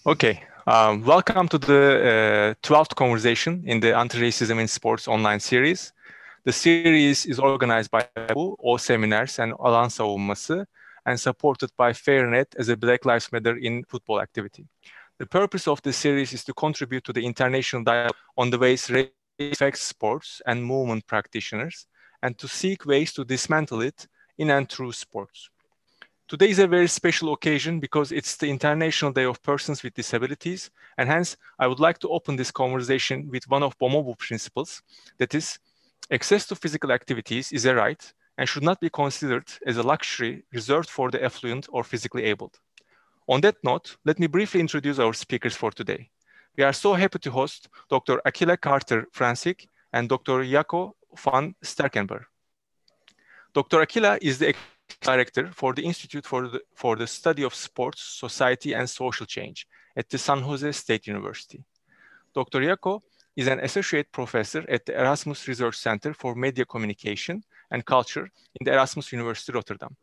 Okay, welcome to the 12th conversation in the Anti-Racism in Sports online series. The series is organized by O Seminars and Alan Savunması and supported by FairNet as a Black Lives Matter in football activity. The purpose of this series is to contribute to the international dialogue on the ways race affects sports and movement practitioners and to seek ways to dismantle it in and through sports. Today is a very special occasion because it's the International Day of Persons with Disabilities, and hence I would like to open this conversation with one of Bomobo principles, that is, access to physical activities is a right and should not be considered as a luxury reserved for the affluent or physically abled. On that note, let me briefly introduce our speakers for today. We are so happy to host Dr. Akilah Carter-Francique and Dr. Jacco van Sterkenburg. Dr. Akilah is the Director for the Institute for the Study of Sports, Society and Social Change at the San Jose State University. Dr. Jacco is an Associate Professor at the Erasmus Research Center for Media Communication and Culture in the Erasmus University Rotterdam.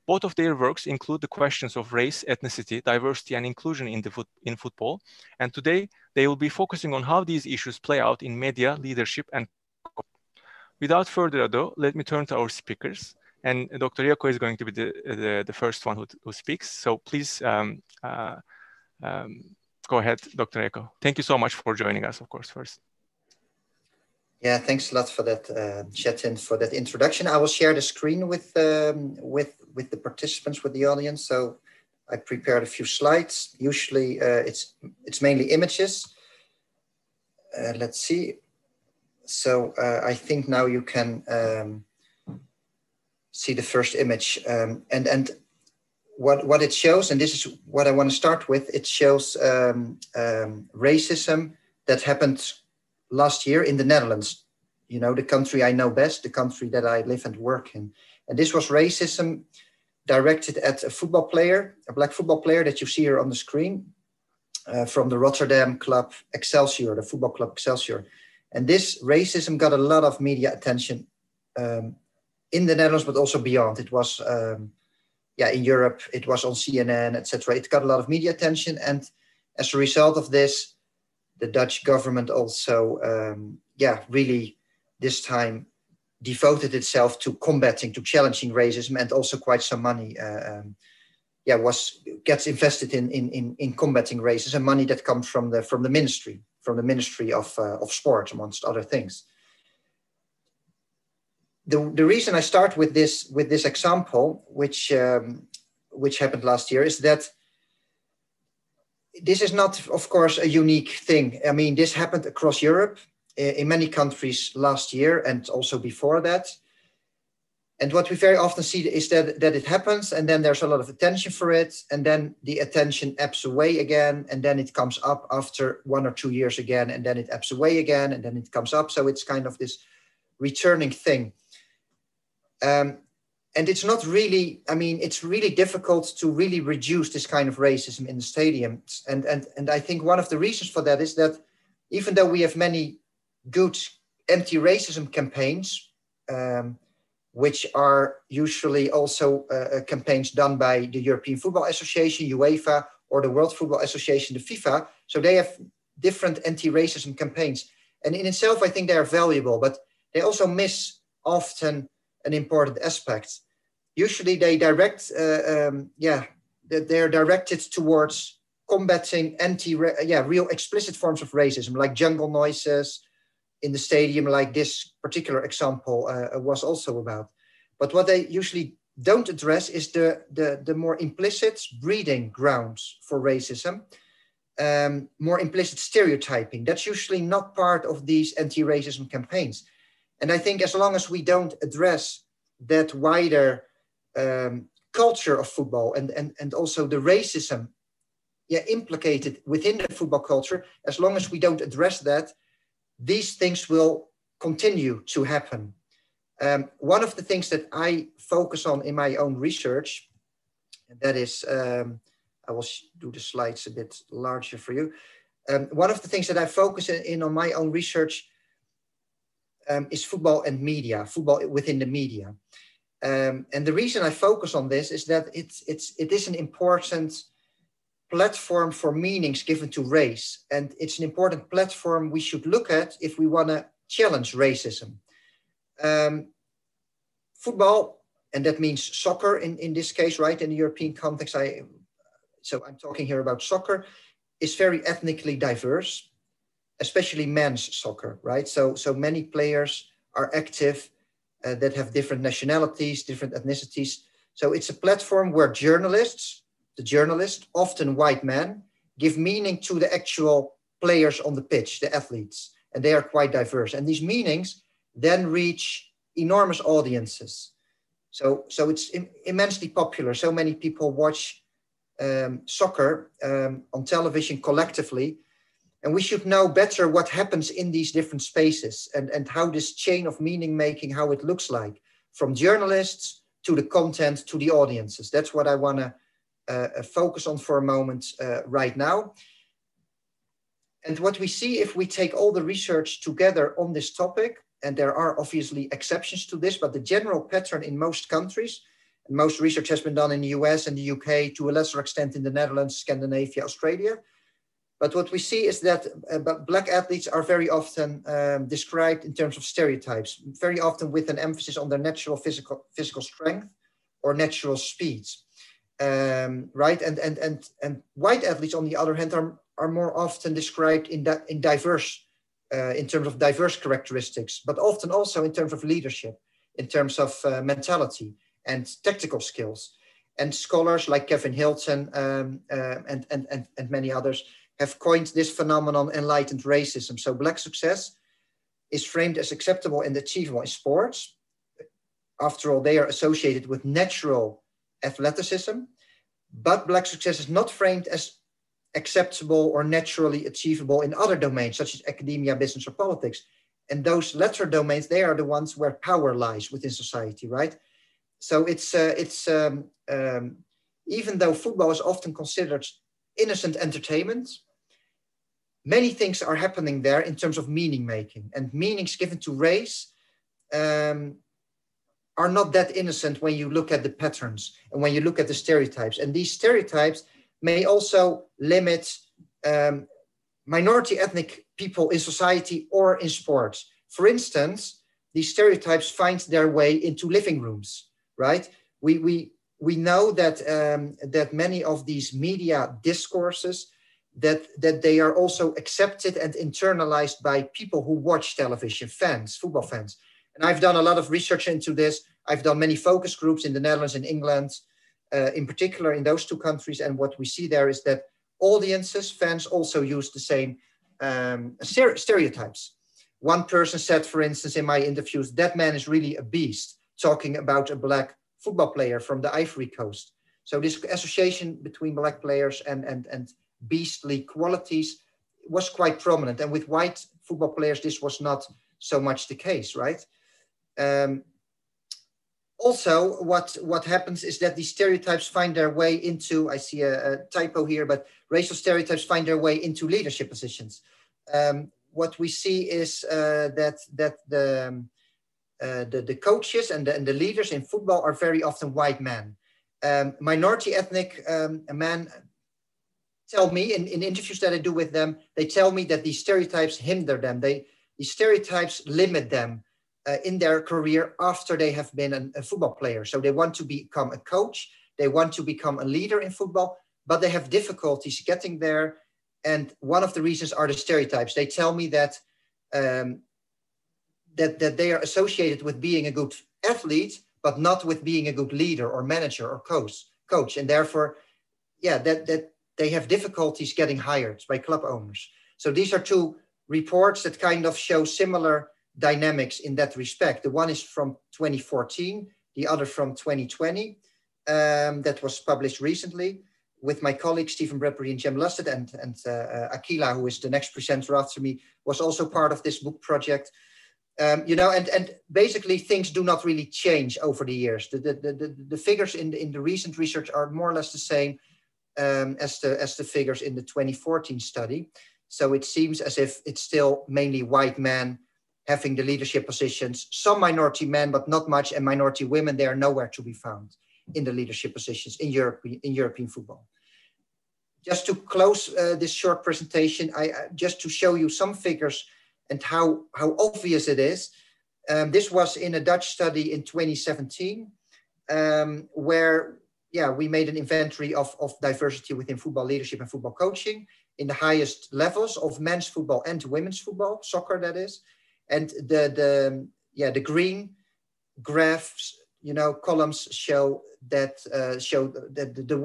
Both of their works include the questions of race, ethnicity, diversity, and inclusion in football, and today they will be focusing on how these issues play out in media, leadership, and without further ado, let me turn to our speakers. And Dr. Jacco is going to be the first one who speaks. So please go ahead, Dr. Jacco. Thank you so much for joining us, of course, first. Yeah, thanks a lot for that, Chetan, for that introduction. I will share the screen with the participants, with the audience. So I prepared a few slides. Usually it's mainly images. Let's see. So I think now you can see the first image, and what it shows, and this is what I want to start with. It shows racism that happened last year in the Netherlands. You know, the country I know best, the country that I live and work in. And this was racism directed at a football player, a black football player that you see here on the screen, from the Rotterdam club Excelsior, the football club Excelsior. And this racism got a lot of media attention in the Netherlands, but also beyond. It was, in Europe, it was on CNN, etc. It got a lot of media attention. And as a result of this, the Dutch government also, really this time devoted itself to combating, to challenging racism, and also quite some money gets invested in combating racism, money that comes from the Ministry of Sport, amongst other things. The reason I start with this example, which happened last year, is that this is not, of course, a unique thing. I mean, this happened across Europe, in many countries last year, and also before that. And what we very often see is that it happens, and then there's a lot of attention for it, and then the attention ebbs away again, and then it comes up after 1 or 2 years again, and then it ebbs away again, and then it comes up. So it's kind of this returning thing. And it's not really, I mean, it's really difficult to really reduce this kind of racism in the stadiums. And I think one of the reasons for that is that even though we have many good anti-racism campaigns, which are usually also campaigns done by the European Football Association, UEFA, or the World Football Association, the FIFA. So they have different anti-racism campaigns. And in itself, I think they are valuable, but they also miss often an important aspect. Usually they direct, they're directed towards combating real explicit forms of racism, like jungle noises in the stadium, like this particular example was also about. But what they usually don't address is the more implicit breeding grounds for racism, more implicit stereotyping. That's usually not part of these anti-racism campaigns. And I think as long as we don't address that wider culture of football and also the racism implicated within the football culture, as long as we don't address that, these things will continue to happen. One of the things that I focus on in my own research, and that is, I will do the slides a bit larger for you. One of the things that I focus in on my own research is football and media, football within the media. And the reason I focus on this is that it is an important platform for meanings given to race. And it's an important platform we should look at if we want to challenge racism. Football, and that means soccer in this case, right? In the European context, so I'm talking here about soccer, is very ethnically diverse, especially men's soccer, right? So many players are active that have different nationalities, different ethnicities. So it's a platform where the journalists, often white men, give meaning to the actual players on the pitch, the athletes, and they are quite diverse. And these meanings then reach enormous audiences. So it's immensely popular. So many people watch soccer on television collectively, and we should know better what happens in these different spaces and how this chain of meaning making, how it looks like, from journalists to the content to the audiences. That's what I want to focus on for a moment right now. And what we see if we take all the research together on this topic, and there are obviously exceptions to this, but the general pattern in most countries, and most research has been done in the US and the UK, to a lesser extent in the Netherlands, Scandinavia, Australia. But what we see is that Black athletes are very often described in terms of stereotypes, very often with an emphasis on their natural physical strength or natural speeds, right? And white athletes, on the other hand, are more often described in terms of diverse characteristics, but often also in terms of leadership, in terms of mentality and tactical skills. And scholars like Kevin Hilton and many others have coined this phenomenon enlightened racism. So Black success is framed as acceptable and achievable in sports. After all, they are associated with natural athleticism, but Black success is not framed as acceptable or naturally achievable in other domains, such as academia, business, or politics. And those latter domains, they are the ones where power lies within society, right? So even though football is often considered innocent entertainment, many things are happening there in terms of meaning making, and meanings given to race are not that innocent when you look at the patterns and when you look at the stereotypes. And these stereotypes may also limit minority ethnic people in society or in sports. For instance, these stereotypes find their way into living rooms, right? We know that many of these media discourses, that they are also accepted and internalized by people who watch television, fans, football fans. And I've done a lot of research into this. I've done many focus groups in the Netherlands and England, in particular in those two countries. And what we see there is that audiences, fans, also use the same stereotypes. One person said, for instance, in my interviews, that man is really a beast, talking about a Black football player from the Ivory Coast. So this association between Black players and beastly qualities was quite prominent. And with white football players, this was not so much the case, right? Also, what happens is that these stereotypes find their way into, I see a typo here, but racial stereotypes find their way into leadership positions. What we see is that the coaches and the leaders in football are very often white men. Minority ethnic men tell me in interviews that I do with them, they tell me that these stereotypes hinder them. These stereotypes limit them in their career after they have been a football player. So they want to become a coach, they want to become a leader in football, but they have difficulties getting there. And one of the reasons are the stereotypes. They tell me that that they are associated with being a good athlete, but not with being a good leader or manager or coach. And therefore, yeah, that they have difficulties getting hired by club owners. So these are two reports that kind of show similar dynamics in that respect. The one is from 2014, the other from 2020, that was published recently with my colleagues, Stephen Bradbury and Jem Lusted, and Akilah, who is the next presenter after me, was also part of this book project. You know, and basically things do not really change over the years. The figures in the recent research are more or less the same as the figures in the 2014 study. So it seems as if it's still mainly white men having the leadership positions, some minority men, but not much, and minority women, they are nowhere to be found in the leadership positions in European football. just to close this short presentation, just to show you some figures and how obvious it is. This was in a Dutch study in 2017, where we made an inventory of diversity within football leadership and football coaching in the highest levels of men's football and women's football, soccer that is. And the green graphs, columns show that the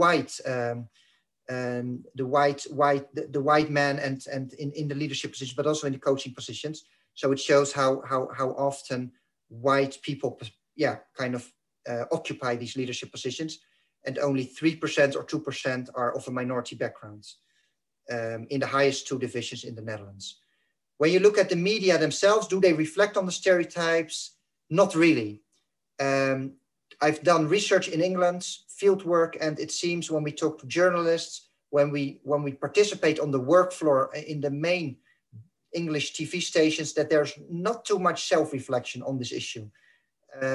white man and in the leadership position, but also in the coaching positions. So it shows how often white people, occupy these leadership positions, and only 3% or 2% are of a minority background in the highest 2 divisions in the Netherlands. When you look at the media themselves, do they reflect on the stereotypes? Not really. I've done research in England, field work, and it seems when we talk to journalists, when we participate on the work floor in the main English TV stations, that there's not too much self-reflection on this issue.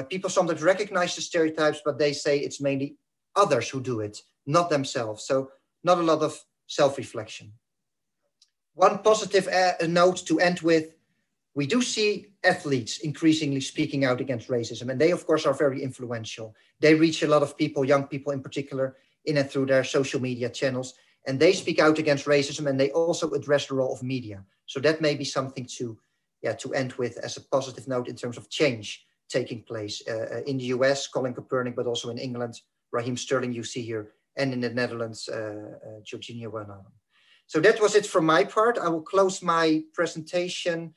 People sometimes recognize the stereotypes, but they say it's mainly others who do it, not themselves. So not a lot of self-reflection. One positive note to end with, we do see athletes increasingly speaking out against racism, and they, of course, are very influential. They reach a lot of people, young people in particular, in and through their social media channels, and they speak out against racism, and they also address the role of media. So that may be something to end with as a positive note in terms of change taking place in the US, Colin Kaepernick, but also in England, Raheem Sterling, you see here, and in the Netherlands, Georgina Wijnaldum. So that was it from my part. I will close my presentation.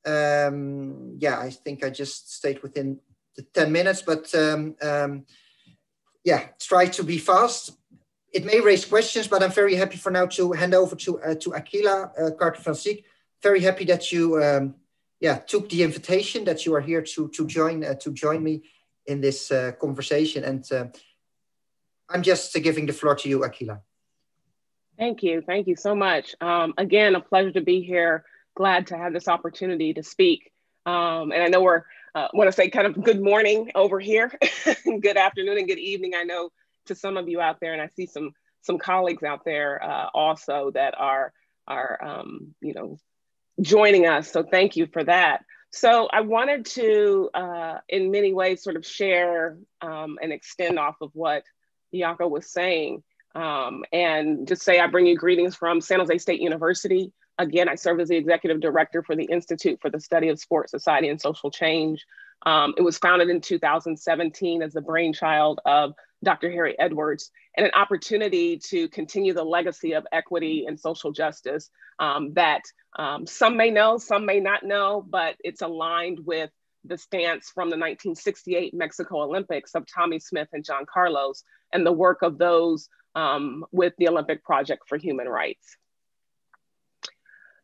I think I just stayed within the 10 minutes, but try to be fast. It may raise questions, but I'm very happy for now to hand over to Akilah, Carter-Francique. Very happy that you took the invitation, that you are here to join me in this conversation. And I'm just giving the floor to you, Akilah. Thank you so much. Again, a pleasure to be here. Glad to have this opportunity to speak. And I know want to say kind of good morning over here, good afternoon and good evening. I know to some of you out there, and I see some colleagues out there also that are joining us. So thank you for that. So I wanted to, in many ways, sort of share and extend off of what Jacco was saying, and just say I bring you greetings from San Jose State University. Again, I serve as the executive director for the Institute for the Study of Sport, Society, and Social Change. It was founded in 2017 as the brainchild of Dr. Harry Edwards, and an opportunity to continue the legacy of equity and social justice that some may know, some may not know, but it's aligned with the stance from the 1968 Mexico Olympics of Tommie Smith and John Carlos, and the work of those with the Olympic Project for Human Rights.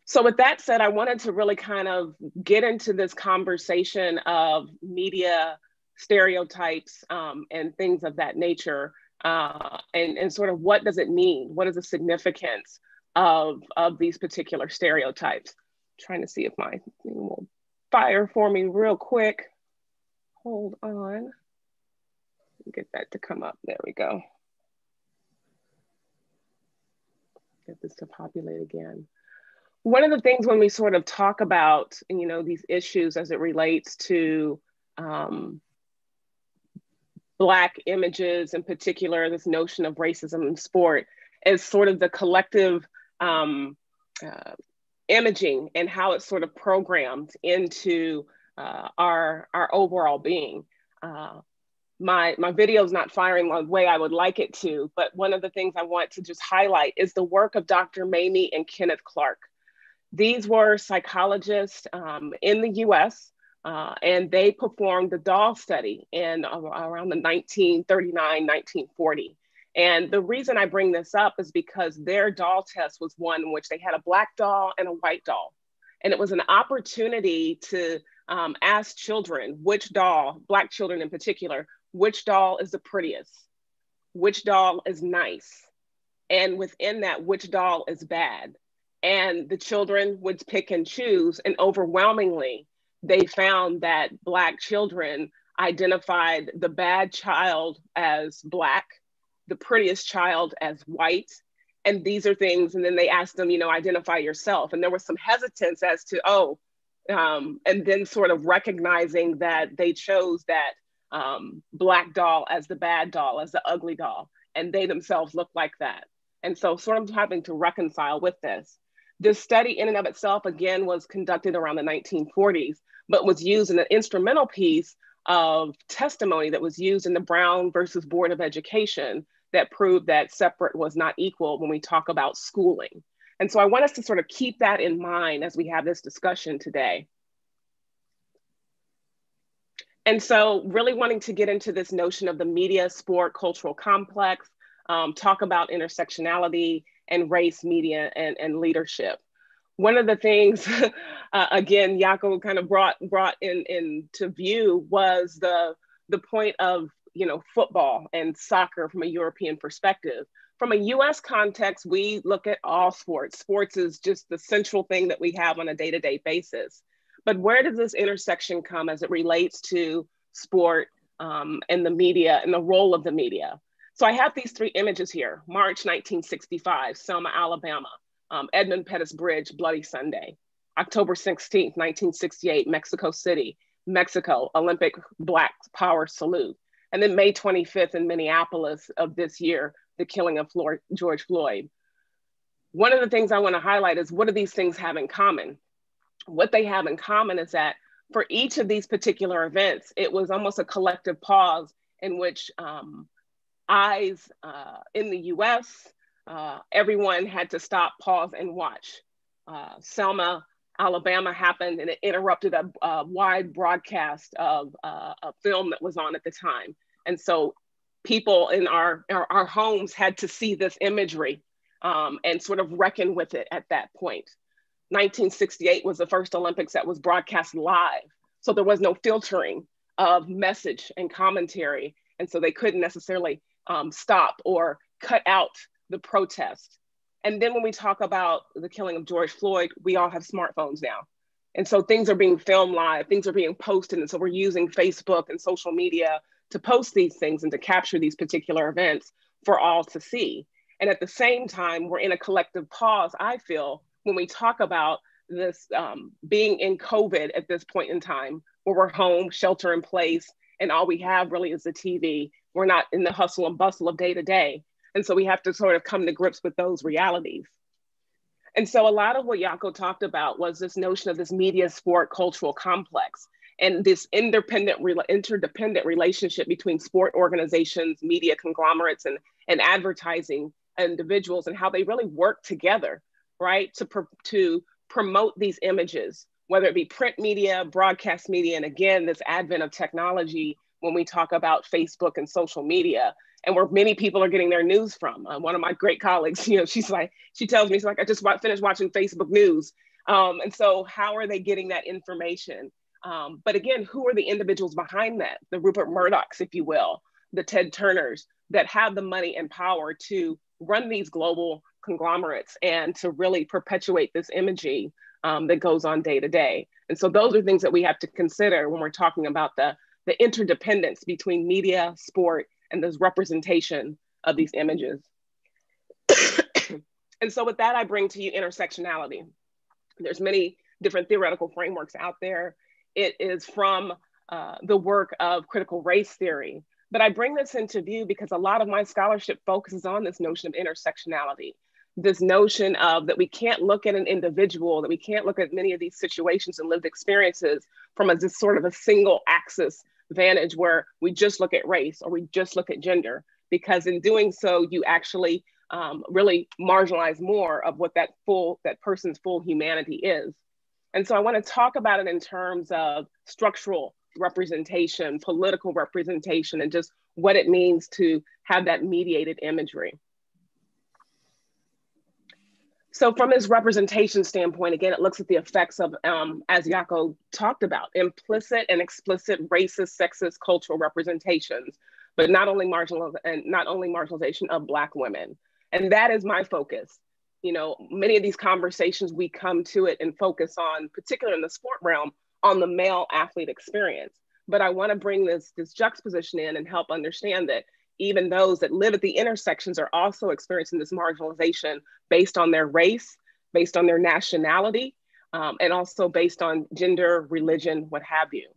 So with that said, I wanted to really kind of get into this conversation of media stereotypes and things of that nature, and sort of what does it mean? What is the significance of these particular stereotypes? I'm trying to see if my thing will fire for me real quick. Hold on. Get that to come up. There we go. Get this to populate again. One of the things when we sort of talk about, these issues as it relates to Black images, in particular, this notion of racism in sport, is sort of the collective imaging and how it's sort of programmed into our overall being. My video is not firing the way I would like it to, but one of the things I want to just highlight is the work of Dr. Mamie and Kenneth Clark. These were psychologists in the US, and they performed the doll study in around the 1939, 1940. And the reason I bring this up is because their doll test was one in which they had a Black doll and a white doll. And it was an opportunity to ask children which doll, Black children in particular, which doll is the prettiest, which doll is nice, and within that, which doll is bad. And the children would pick and choose, and overwhelmingly, they found that Black children identified the bad child as Black, the prettiest child as white, And these are things, and then they asked them, you know, identify yourself. And there was some hesitance as to, and then sort of recognizing that they chose that Black doll as the bad doll, as the ugly doll, and they themselves look like that. And so sort of having to reconcile with this. This study in and of itself, again, was conducted around the 1940s, but was used in an instrumental piece of testimony that was used in the Brown versus Board of Education that proved that separate was not equal when we talk about schooling. And so I want us to sort of keep that in mind as we have this discussion today. And so really wanting to get into this notion of the media, sport, cultural complex, talk about intersectionality and race, media, and leadership. One of the things, again, Jacco kind of brought into view was the point of, you know, football and soccer from a European perspective. From a US context, we look at all sports. Sports is just the central thing that we have on a day-to-day basis. But where does this intersection come as it relates to sport and the media and the role of the media? So I have these three images here. March 1965, Selma, Alabama. Edmund Pettus Bridge, Bloody Sunday. October 16th, 1968, Mexico City, Mexico, Olympic Black Power Salute. And then May 25th in Minneapolis of this year, the killing of George Floyd. One of the things I want to highlight is, what do these things have in common? What they have in common is that for each of these particular events, it was almost a collective pause in which eyes in the US, everyone had to stop, pause, and watch. Selma, Alabama happened, and it interrupted a wide broadcast of a film that was on at the time. And so people in our homes had to see this imagery and sort of reckon with it at that point. 1968 was the first Olympics that was broadcast live. So there was no filtering of message and commentary. And so they couldn't necessarily stop or cut out the protest. And then when we talk about the killing of George Floyd, we all have smartphones now. And so things are being filmed live, things are being posted. And so we're using Facebook and social media to post these things and to capture these particular events for all to see. And at the same time, we're in a collective pause, I feel, when we talk about this being in COVID at this point in time, where we're home, shelter in place, and all we have really is the TV. We're not in the hustle and bustle of day to day. And so we have to sort of come to grips with those realities. And so a lot of what Jacco talked about was this notion of this media, sport, cultural complex, and this interdependent relationship between sport organizations, media conglomerates, and advertising individuals, and how they really work together, right, to promote these images, whether it be print media, broadcast media, and again, this advent of technology when we talk about Facebook and social media, and where many people are getting their news from. One of my great colleagues, you know, she tells me, she's like, I just finished watching Facebook news. And so how are they getting that information? But again, who are the individuals behind that? The Rupert Murdochs, if you will, the Ted Turners that have the money and power to run these global conglomerates and to really perpetuate this imaging that goes on day to day. And so those are things that we have to consider when we're talking about the interdependence between media, sport, and this representation of these images. And so with that, I bring to you intersectionality. There's many different theoretical frameworks out there. It is from the work of critical race theory. But I bring this into view because a lot of my scholarship focuses on this notion of intersectionality, this notion of that we can't look at an individual, that we can't look at many of these situations and lived experiences from just sort of a single axis vantage where we just look at race or we just look at gender, because in doing so, you actually really marginalize more of what that person's full humanity is. And so I want to talk about it in terms of structural representation, political representation, and just what it means to have that mediated imagery. So from this representation standpoint, again, it looks at the effects of, as Jacco talked about, implicit and explicit racist, sexist, cultural representations, but not only marginalization of Black women. And that is my focus. You know, many of these conversations, we come to it and focus on, particularly in the sport realm, on the male athlete experience. But I want to bring this juxtaposition in and help understand that, even those that live at the intersections are also experiencing this marginalization based on their race, based on their nationality, and also based on gender, religion, what have you.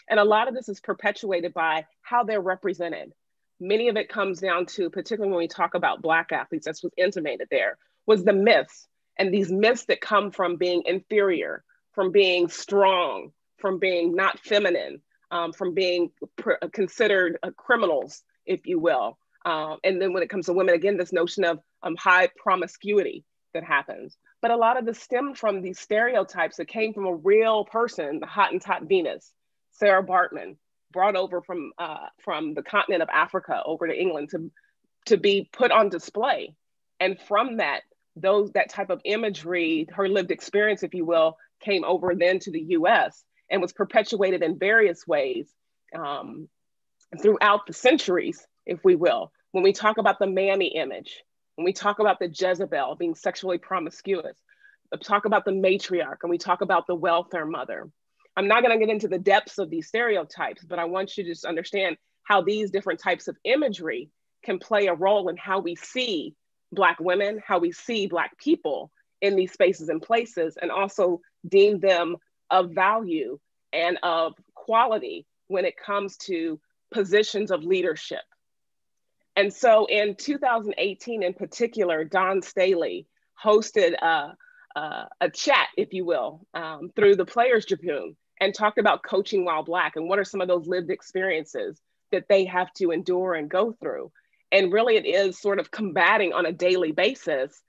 And a lot of this is perpetuated by how they're represented. Many of it comes down to, particularly when we talk about Black athletes, that's what's intimated there, was the myths. And these myths that come from being inferior, from being strong, from being not feminine, from being considered criminals, if you will. And then when it comes to women, again, this notion of high promiscuity that happens. But a lot of this stemmed from these stereotypes that came from a real person, the Hottentot Venus, Sarah Bartman, brought over from the continent of Africa over to England to be put on display. And from that type of imagery, her lived experience, if you will, came over then to the US and was perpetuated in various ways throughout the centuries, if we will. When we talk about the Mamie image, when we talk about the Jezebel being sexually promiscuous, we talk about the matriarch, and we talk about the welfare mother. I'm not going to get into the depths of these stereotypes, but I want you to just understand how these different types of imagery can play a role in how we see Black women, how we see Black people in these spaces and places, and also deem them of value and of quality when it comes to positions of leadership. And so in 2018 in particular, Don Staley hosted a chat, if you will, through the Players Tribune, and talked about coaching while Black and what are some of those lived experiences that they have to endure and go through. And really it is sort of combating on a daily basis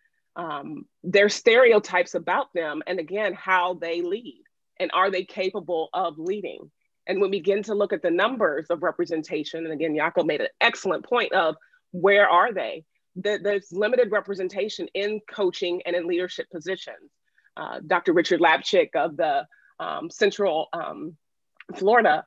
their stereotypes about them, and again, how they lead, and are they capable of leading? And when we begin to look at the numbers of representation, and again, Jacco made an excellent point of where are they? There's limited representation in coaching and in leadership positions. Dr. Richard Lapchick of the Central Florida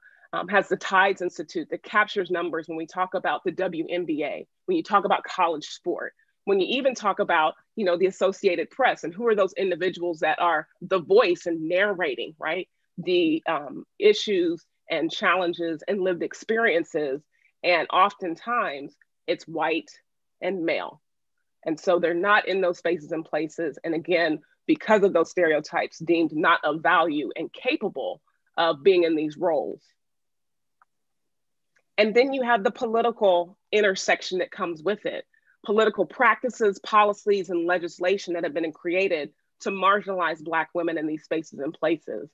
has the Tides Institute that captures numbers when we talk about the WNBA, when you talk about college sport, when you even talk about, the Associated Press, and who are those individuals that are the voice and narrating, right? The issues and challenges and lived experiences. And oftentimes it's white and male. And so they're not in those spaces and places. And again, because of those stereotypes, deemed not of value and capable of being in these roles. And then you have the political intersection that comes with it. Political practices, policies, and legislation that have been created to marginalize Black women in these spaces and places.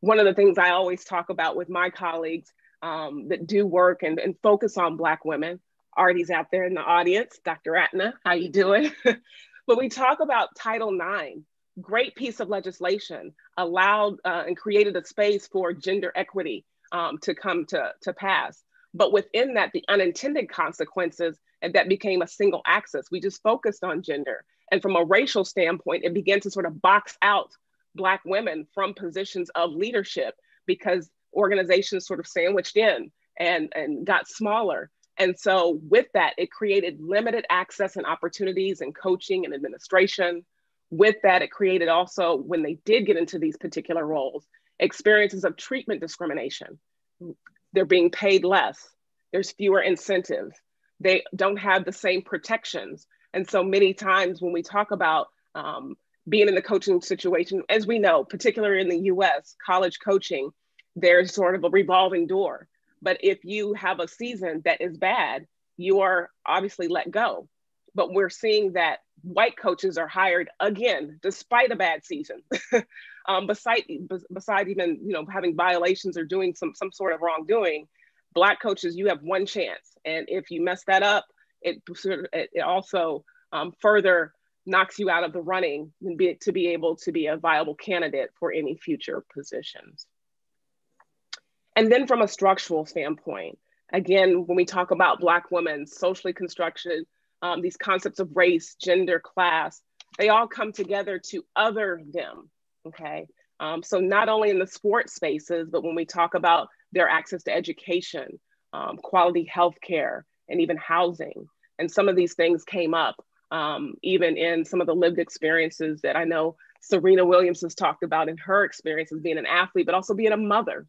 One of the things I always talk about with my colleagues that do work and focus on Black women, Artie's out there in the audience, Dr. Atna, how you doing? But we talk about Title IX, great piece of legislation, allowed and created a space for gender equity to come to pass. But within that, the unintended consequences, and that became a single axis. We just focused on gender. And from a racial standpoint, it began to sort of box out Black women from positions of leadership because organizations sort of sandwiched in and got smaller. And so with that, it created limited access and opportunities in coaching and administration. With that, it created also, when they did get into these particular roles, experiences of treatment discrimination. They're being paid less. There's fewer incentives. They don't have the same protections. And so many times when we talk about being in the coaching situation, as we know, particularly in the US, college coaching, there's sort of a revolving door. But if you have a season that is bad, you are obviously let go. But we're seeing that white coaches are hired again, despite a bad season. Besides even having violations or doing some sort of wrongdoing, Black coaches, you have one chance. And if you mess that up, it also further knocks you out of the running to be able to be a viable candidate for any future positions. And then from a structural standpoint, again, when we talk about Black women, socially constructed, these concepts of race, gender, class, they all come together to other them, okay? So not only in the sports spaces, but when we talk about their access to education, quality healthcare, and even housing. And some of these things came up even in some of the lived experiences that I know Serena Williams has talked about in her experience as being an athlete, but also being a mother.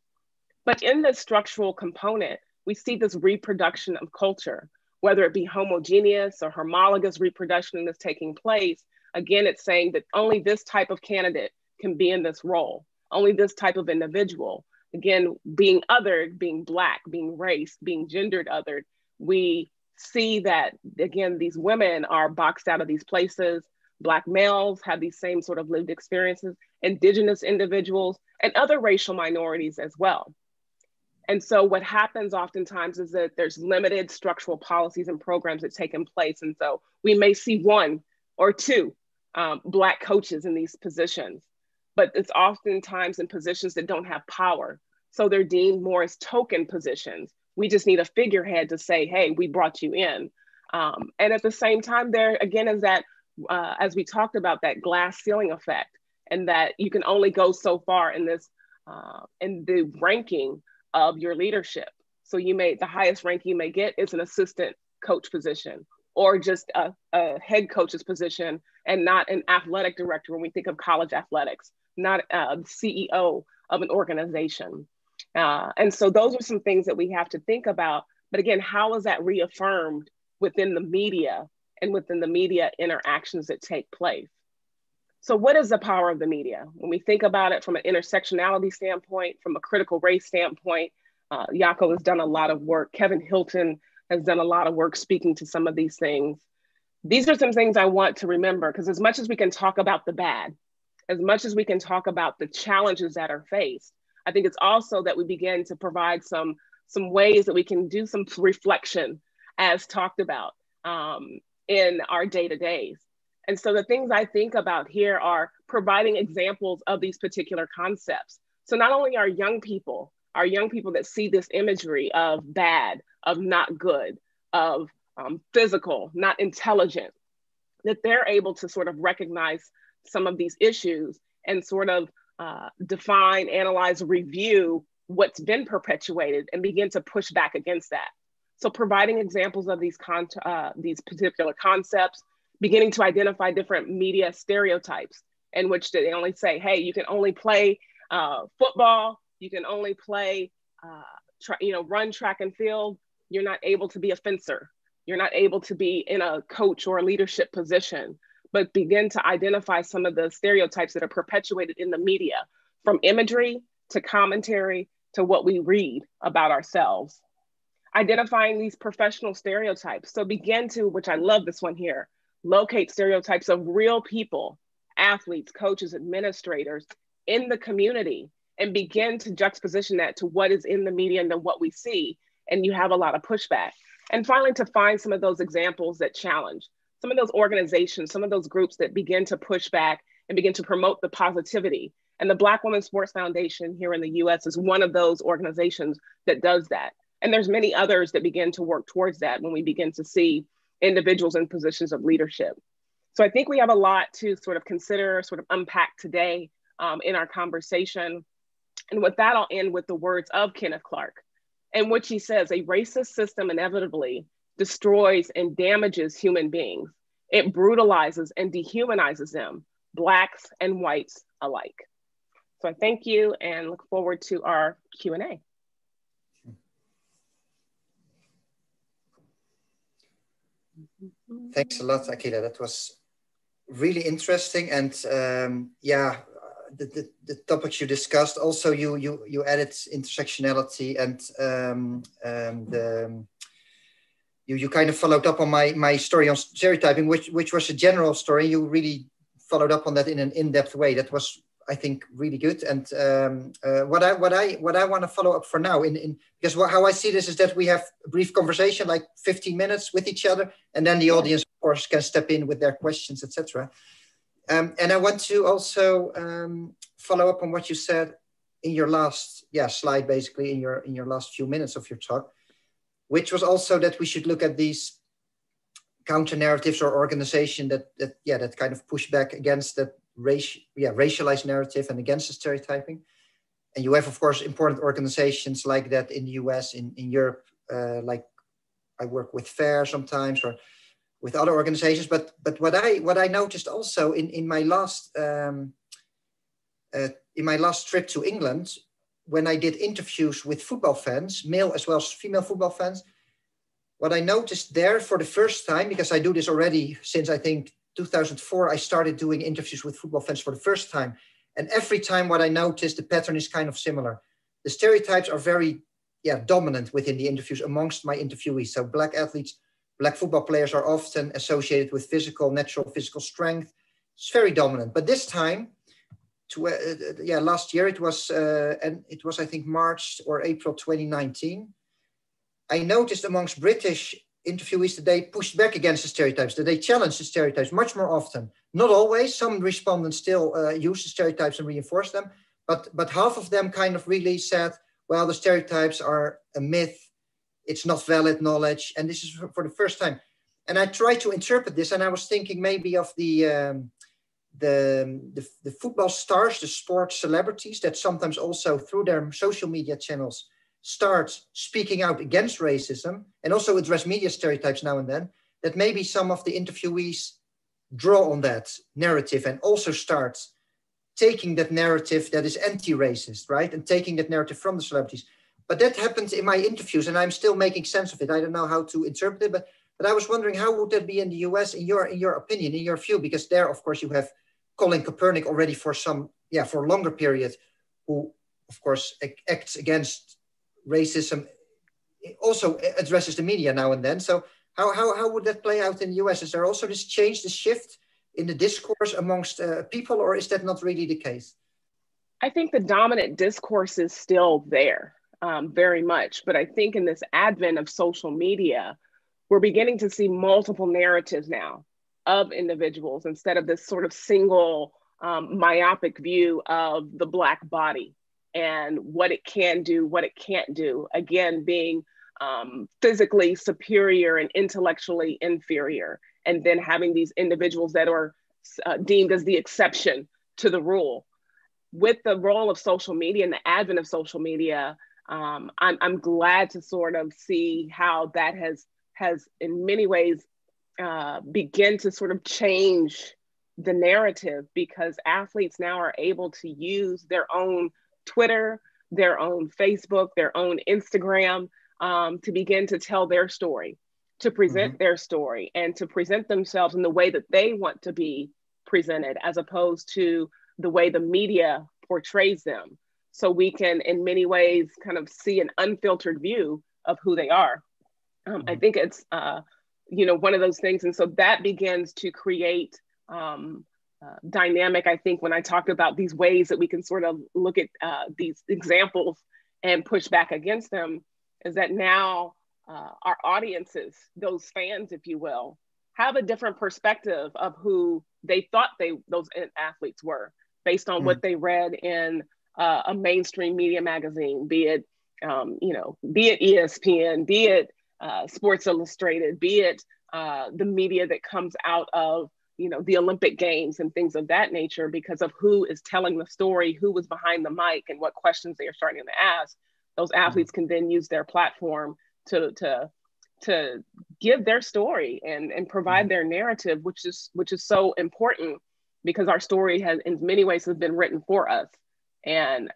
But in the structural component, we see this reproduction of culture whether it be homogeneous or homologous reproduction that's taking place. Again, it's saying that only this type of candidate can be in this role, only this type of individual. Again, being othered, being Black, being race, being gendered othered, we see that, again, these women are boxed out of these places. Black males have these same sort of lived experiences, Indigenous individuals, and other racial minorities as well. And so what happens oftentimes is that there's limited structural policies and programs that take in place. And so we may see one or two Black coaches in these positions, but it's oftentimes in positions that don't have power. So they're deemed more as token positions. We just need a figurehead to say, hey, we brought you in. And at the same time, there again is that, as we talked about, that glass ceiling effect, and that you can only go so far in this, in the ranking of your leadership. So the highest rank you may get is an assistant coach position, or just a head coach's position, and not an athletic director when we think of college athletics, not the CEO of an organization. And so those are some things that we have to think about. But again, how is that reaffirmed within the media and within the media interactions that take place? So what is the power of the media? When we think about it from an intersectionality standpoint, from a critical race standpoint, Jacco has done a lot of work. Kevin Hilton has done a lot of work speaking to some of these things. These are some things I want to remember, because as much as we can talk about the bad, as much as we can talk about the challenges that are faced, I think it's also that we begin to provide some ways that we can do some reflection, as talked about in our day-to-days. And so the things I think about here are providing examples of these particular concepts. So not only our young people that see this imagery of bad, of not good, of physical, not intelligent, that they're able to sort of recognize some of these issues and sort of define, analyze, review what's been perpetuated and begin to push back against that. So providing examples of these particular concepts, beginning to identify different media stereotypes in which they only say, hey, you can only play football, you can only play, run track and field, you're not able to be a fencer, you're not able to be in a coach or a leadership position, but begin to identify some of the stereotypes that are perpetuated in the media, from imagery to commentary to what we read about ourselves. Identifying these professional stereotypes. So begin to, which I love this one here, locate stereotypes of real people, athletes, coaches, administrators in the community, and begin to juxtaposition that to what is in the media and then what we see. And you have a lot of pushback. And finally, to find some of those examples that challenge, some of those organizations, some of those groups that begin to push back and begin to promote the positivity. And the Black Women's Sports Foundation here in the US is one of those organizations that does that. And there's many others that begin to work towards that when we begin to see individuals in positions of leadership. So I think we have a lot to sort of consider, sort of unpack today in our conversation. And with that, I'll end with the words of Kenneth Clark, in which he says, a racist system inevitably destroys and damages human beings. It brutalizes and dehumanizes them, Blacks and whites alike. So I thank you and look forward to our Q&A. Thanks a lot, Akilah. That was really interesting. And the topics you discussed, also you added intersectionality, and you kind of followed up on my story on stereotyping, which was a general story. You really followed up on that in an in-depth way. That was, I think, really good. And what I want to follow up for now, because how I see this is that we have a brief conversation, like 15 minutes with each other, and then the audience, of course, can step in with their questions, etc. And I want to also follow up on what you said in your last slide, basically in your last few minutes of your talk, which was also that we should look at these counter narratives or organization that kind of push back against that racialized narrative and against the stereotyping. And you have, of course, important organizations like that in the US, in Europe, like I work with FAIR sometimes, or with other organizations. But what I noticed also in my last trip to England, when I did interviews with football fans, male as well as female football fans, what I noticed there for the first time, because I do this already since I think 2004, I started doing interviews with football fans for the first time. And every time what I noticed, the pattern is kind of similar. The stereotypes are very dominant within the interviews amongst my interviewees. So black athletes, black football players are often associated with natural physical strength. It's very dominant. But this time, last year, it was, I think, March or April 2019. I noticed amongst British interviewees that they pushed back against the stereotypes, that they challenged the stereotypes much more often. Not always. Some respondents still use the stereotypes and reinforce them. But half of them kind of really said, well, the stereotypes are a myth. It's not valid knowledge. And this is for the first time. And I tried to interpret this, and I was thinking maybe of the football stars, the sports celebrities that sometimes also through their social media channels start speaking out against racism and also address media stereotypes now and then, that maybe some of the interviewees draw on that narrative and also start taking that narrative that is anti-racist, right? And taking that narrative from the celebrities. But that happens in my interviews, and I'm still making sense of it. I don't know how to interpret it, but I was wondering, how would that be in the US, in your opinion, in your view? Because there, of course, you have Colin Kaepernick already for a longer period, who, of course, acts against racism, also addresses the media now and then. So how would that play out in the US? Is there also this change, this shift in the discourse amongst people, or is that not really the case? I think the dominant discourse is still there, very much. But I think in this advent of social media, we're beginning to see multiple narratives now of individuals instead of this sort of single myopic view of the Black body and what it can do, what it can't do. Again, being physically superior and intellectually inferior, and then having these individuals that are deemed as the exception to the rule. With the role of social media and the advent of social media, I'm glad to sort of see how that has in many ways begin to sort of change the narrative, because athletes now are able to use their own Twitter, their own Facebook, their own Instagram to begin to tell their story, to present their story, and to present themselves in the way that they want to be presented, as opposed to the way the media portrays them. So we can, in many ways, kind of see an unfiltered view of who they are. I think it's, one of those things. And so that begins to create dynamic, I think, when I talked about these ways that we can sort of look at these examples and push back against them, is that now our audiences, those fans, if you will, have a different perspective of who they thought those athletes were, based on what they read in a mainstream media magazine, be it ESPN, be it Sports Illustrated, be it the media that comes out of the Olympic Games and things of that nature, because of who is telling the story, who was behind the mic, and what questions they are starting to ask. Those athletes can then use their platform to give their story and provide their narrative, which is so important, because our story has in many ways been written for us, and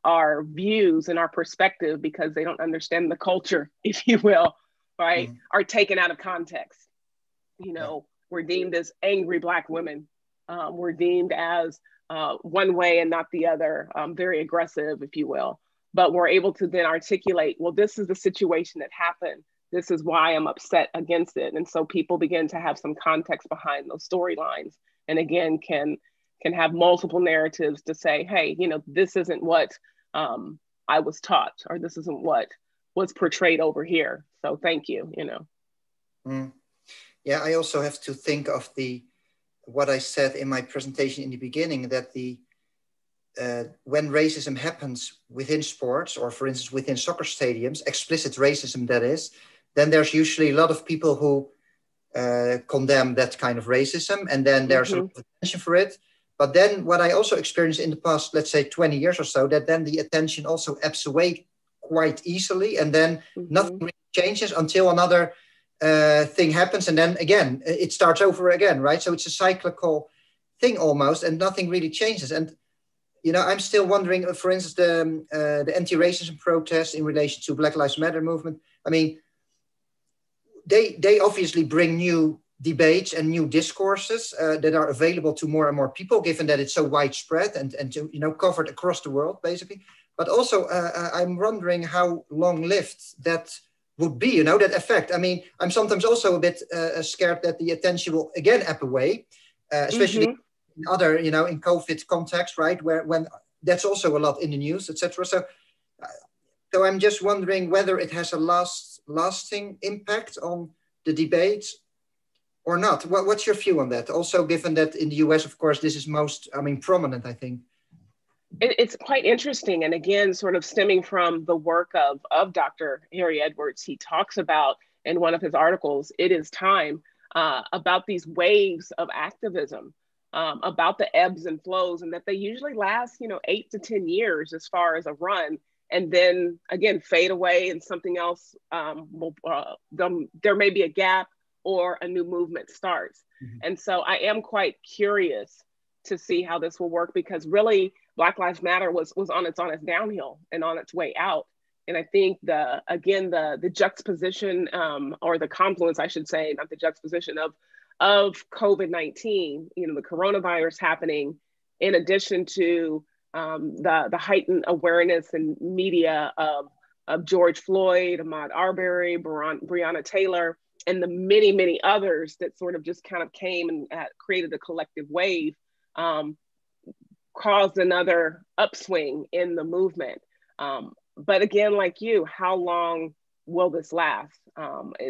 our views and our perspective, because they don't understand the culture, if you will, right, are taken out of context. We're deemed as angry Black women. We're deemed as one way and not the other, very aggressive, if you will. But we're able to then articulate, well, this is the situation that happened. This is why I'm upset against it. And so people begin to have some context behind those storylines. And again, can have multiple narratives to say, hey, this isn't what I was taught, or this isn't what was portrayed over here. So thank you, Yeah, I also have to think of what I said in my presentation in the beginning, that when racism happens within sports, or for instance, within soccer stadiums, explicit racism that is, then there's usually a lot of people who condemn that kind of racism, and then there's a lot of attention for it. But then what I also experienced in the past, let's say 20 years or so, that then the attention also ebbs away quite easily, and then nothing really changes until another thing happens, and then again it starts over again, right? So it's a cyclical thing almost, and nothing really changes. And I'm still wondering, for instance, the anti-racism protests in relation to Black Lives Matter movement. I mean, they obviously bring new debates and new discourses that are available to more and more people, given that it's so widespread and to, covered across the world, basically. But also, I'm wondering how long-lived that would be, that effect. I mean, I'm sometimes also a bit scared that the attention will again ebb away, especially in other, in COVID context, right? When that's also a lot in the news, etc. So I'm just wondering whether it has a lasting impact on the debate or not. What's your view on that? Also, given that in the US, of course, this is most, prominent, I think. It's quite interesting. And again, sort of stemming from the work of Dr. Harry Edwards, he talks about in one of his articles, It Is Time, about these waves of activism, about the ebbs and flows, and that they usually last, 8 to 10 years as far as a run, and then again, fade away and something else, there may be a gap or a new movement starts. And so I am quite curious to see how this will work, because really Black Lives Matter was on its downhill and on its way out. And I think the juxtaposition or the confluence, I should say, not the juxtaposition of COVID-19, the coronavirus happening, in addition to the heightened awareness and media of George Floyd, Ahmaud Arbery, Breonna Taylor, and the many, many others that sort of just kind of came and created a collective wave, caused another upswing in the movement. But again, like you, how long will this last?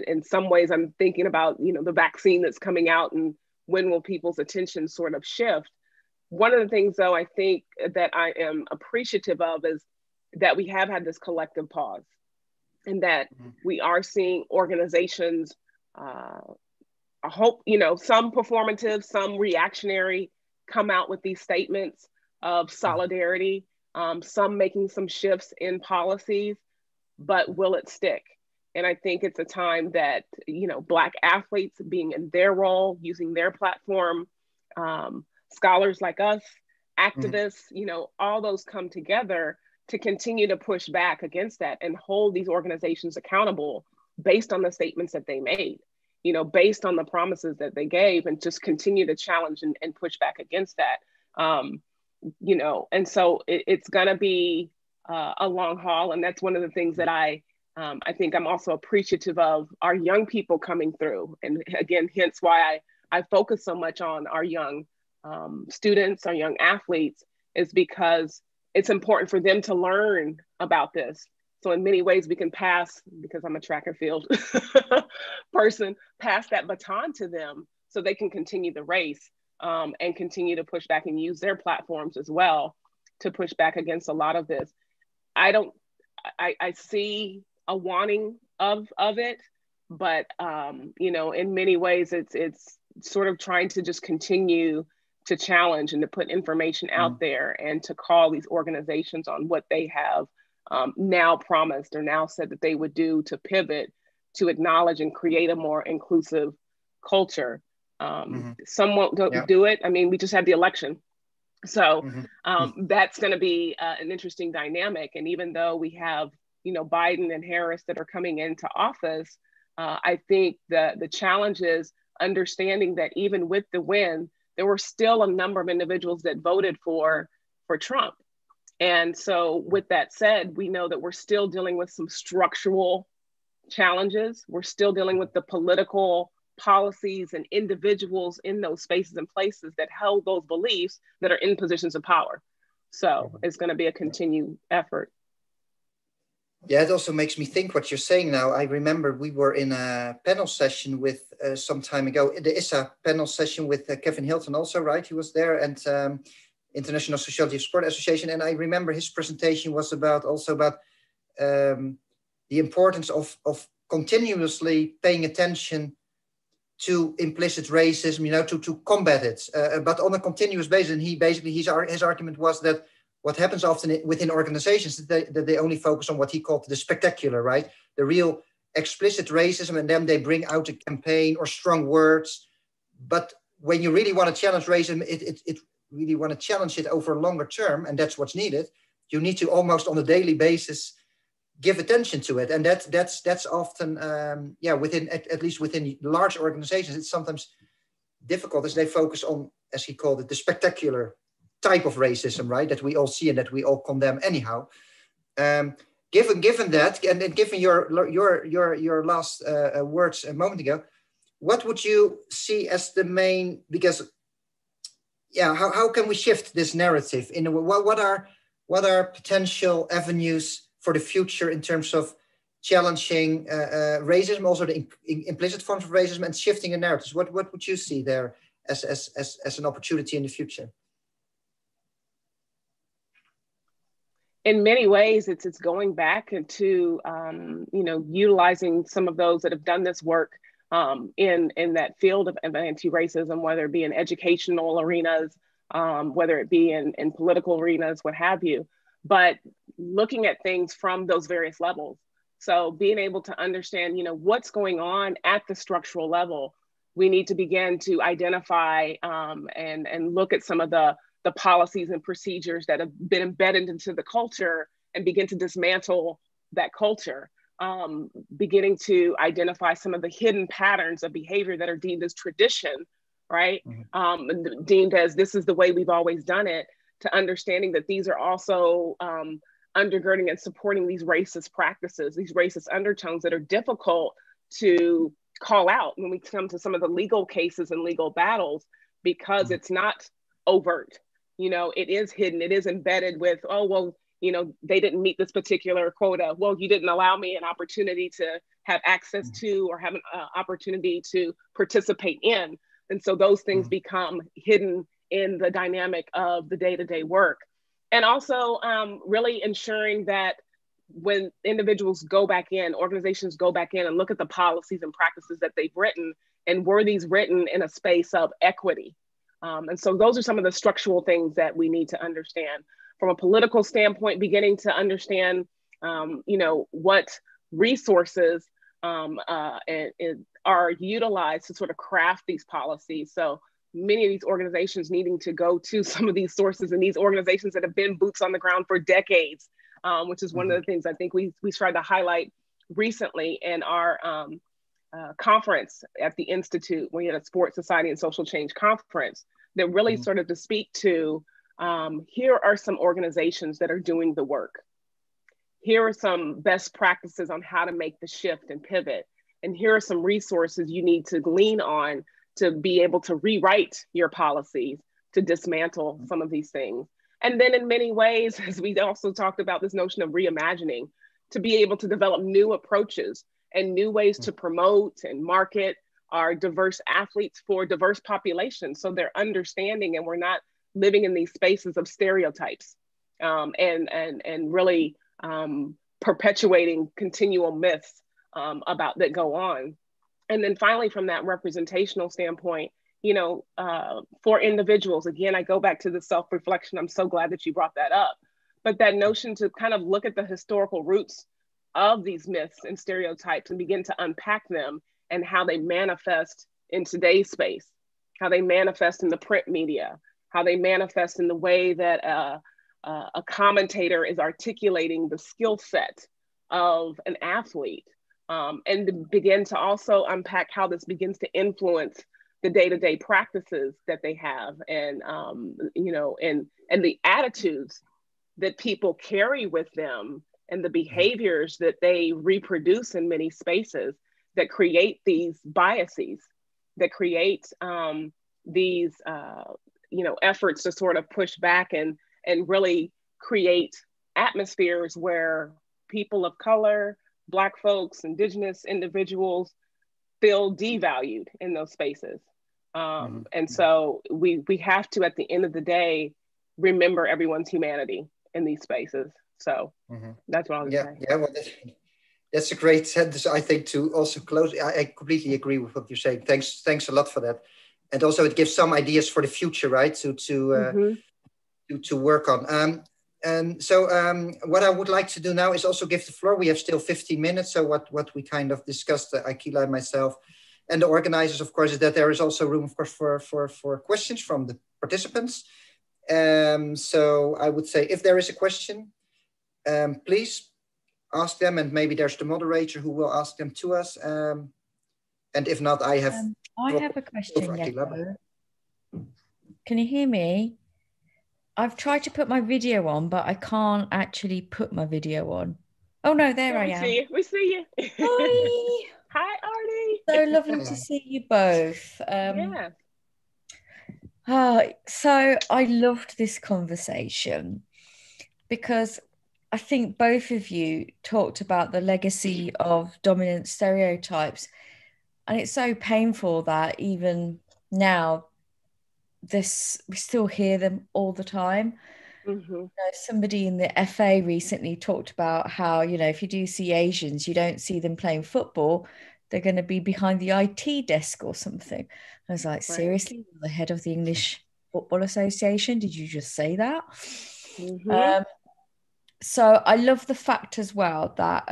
In some ways, I'm thinking about, the vaccine that's coming out, and when will people's attention sort of shift? One of the things, though, I think that I am appreciative of is that we have had this collective pause, and that we are seeing organizations, I hope, some performative, some reactionary, come out with these statements of solidarity, some making some shifts in policies, but will it stick? And I think it's a time that, Black athletes being in their role, using their platform, scholars like us, activists, all those come together to continue to push back against that and hold these organizations accountable based on the statements that they made, based on the promises that they gave, and just continue to challenge and push back against that. And so it's gonna be a long haul. And that's one of the things that I think I'm also appreciative of our young people coming through. And again, hence why I focus so much on our young students, our young athletes, is because it's important for them to learn about this. So in many ways we can pass, because I'm a track and field person, pass that baton to them so they can continue the race and continue to push back and use their platforms as well to push back against a lot of this. I see a wanting of it, but in many ways it's sort of trying to just continue to challenge and to put information out there and to call these organizations on what they have now promised or now said that they would do to pivot, to acknowledge and create a more inclusive culture. Some won't do it. I mean, we just had the election. So that's going to be an interesting dynamic. And even though we have, Biden and Harris that are coming into office, I think the challenge is understanding that even with the win, there were still a number of individuals that voted for Trump. And so with that said, we know that we're still dealing with some structural challenges. We're still dealing with the political policies and individuals in those spaces and places that held those beliefs that are in positions of power. So it's going to be a continued effort. Yeah, it also makes me think what you're saying now. I remember we were in a panel session with some time ago, the ISSA panel session with Kevin Hilton also, right? He was there, and International Sociology of Sport Association. And I remember his presentation was about the importance of continuously paying attention to implicit racism, to combat it, but on a continuous basis. And his argument was that what happens often within organizations is that they only focus on what he called the spectacular, right? The real explicit racism, and then they bring out a campaign or strong words. But when you really want to challenge racism, it really want to challenge it over a longer term, and that's what's needed. You need to almost on a daily basis give attention to it. And that's often, within, at least within large organizations, it's sometimes difficult as they focus on, as he called it, the spectacular type of racism, right? That we all see and that we all condemn anyhow. Given that, and given your last words a moment ago, what would you see as the main, because how can we shift this narrative in a way? What are potential avenues for the future in terms of challenging racism, also the implicit forms of racism, and shifting the narratives? What would you see there as an opportunity in the future? In many ways, it's going back into utilizing some of those that have done this work in that field of anti-racism, whether it be in educational arenas, whether it be in political arenas, what have you, but looking at things from those various levels. So being able to understand, what's going on at the structural level, we need to begin to identify and look at some of the policies and procedures that have been embedded into the culture and begin to dismantle that culture, beginning to identify some of the hidden patterns of behavior that are deemed as tradition, right? Mm-hmm. Deemed as this is the way we've always done it, to understanding that these are also undergirding and supporting these racist practices, these racist undertones that are difficult to call out when we come to some of the legal cases and legal battles, because mm-hmm. it's not overt. It is hidden, it is embedded with, oh, well, they didn't meet this particular quota. Well, you didn't allow me an opportunity to have access to or have an opportunity to participate in. And so those things become hidden in the dynamic of the day-to-day work. And also really ensuring that when individuals go back in, organizations go back in and look at the policies and practices that they've written, and were these written in a space of equity? And so those are some of the structural things that we need to understand. From a political standpoint, beginning to understand, what resources are utilized to sort of craft these policies. So many of these organizations needing to go to some of these sources, and these organizations that have been boots on the ground for decades, which is one of the things I think we tried to highlight recently in our conference at the Institute. We had a Sports Society and Social Change conference that really sort of to speak to, here are some organizations that are doing the work. Here are some best practices on how to make the shift and pivot. And here are some resources you need to glean on to be able to rewrite your policies, to dismantle some of these things. And then in many ways, as we also talked about this notion of reimagining, to be able to develop new approaches and new ways to promote and market our diverse athletes for diverse populations, so they're understanding and we're not living in these spaces of stereotypes and really perpetuating continual myths about that go on. And then finally, from that representational standpoint, for individuals, again, I go back to the self-reflection. I'm so glad that you brought that up. But that notion to kind of look at the historical roots of these myths and stereotypes and begin to unpack them and how they manifest in today's space, how they manifest in the print media, how they manifest in the way that a commentator is articulating the skill set of an athlete, and to begin to also unpack how this begins to influence the day-to-day practices that they have, and and the attitudes that people carry with them, and the behaviors that they reproduce in many spaces that create these biases, that create these efforts to sort of push back and really create atmospheres where people of color, Black folks, Indigenous individuals feel devalued in those spaces. And so we have to, at the end of the day, remember everyone's humanity in these spaces. So that's what I was saying. Yeah, well, that's a great sentence, I think, to also close. I completely agree with what you're saying. Thanks a lot for that. And also it gives some ideas for the future, right? To work on. And so what I would like to do now is also give the floor. We have still 15 minutes. So what we kind of discussed, Akilah and myself and the organizers, of course, is that there is also room, of course, for questions from the participants. So I would say, if there is a question, please ask them, and maybe there's the moderator who will ask them to us. And if not, I have a question, Jacco. Can you hear me? I've tried to put my video on, but I can't actually put my video on. Oh no, there I am. We see you. Hi. Hi, Artie. So lovely to see you both. Yeah. So I loved this conversation because I think both of you talked about the legacy of dominant stereotypes. And it's so painful that even now, we still hear them all the time. Mm-hmm. You know, somebody in the FA recently talked about how, you know, if you do see Asians, you don't see them playing football. They're going to be behind the IT desk or something. I was like, seriously, the head of the English Football Association, did you just say that? Mm-hmm. So I love the fact as well that,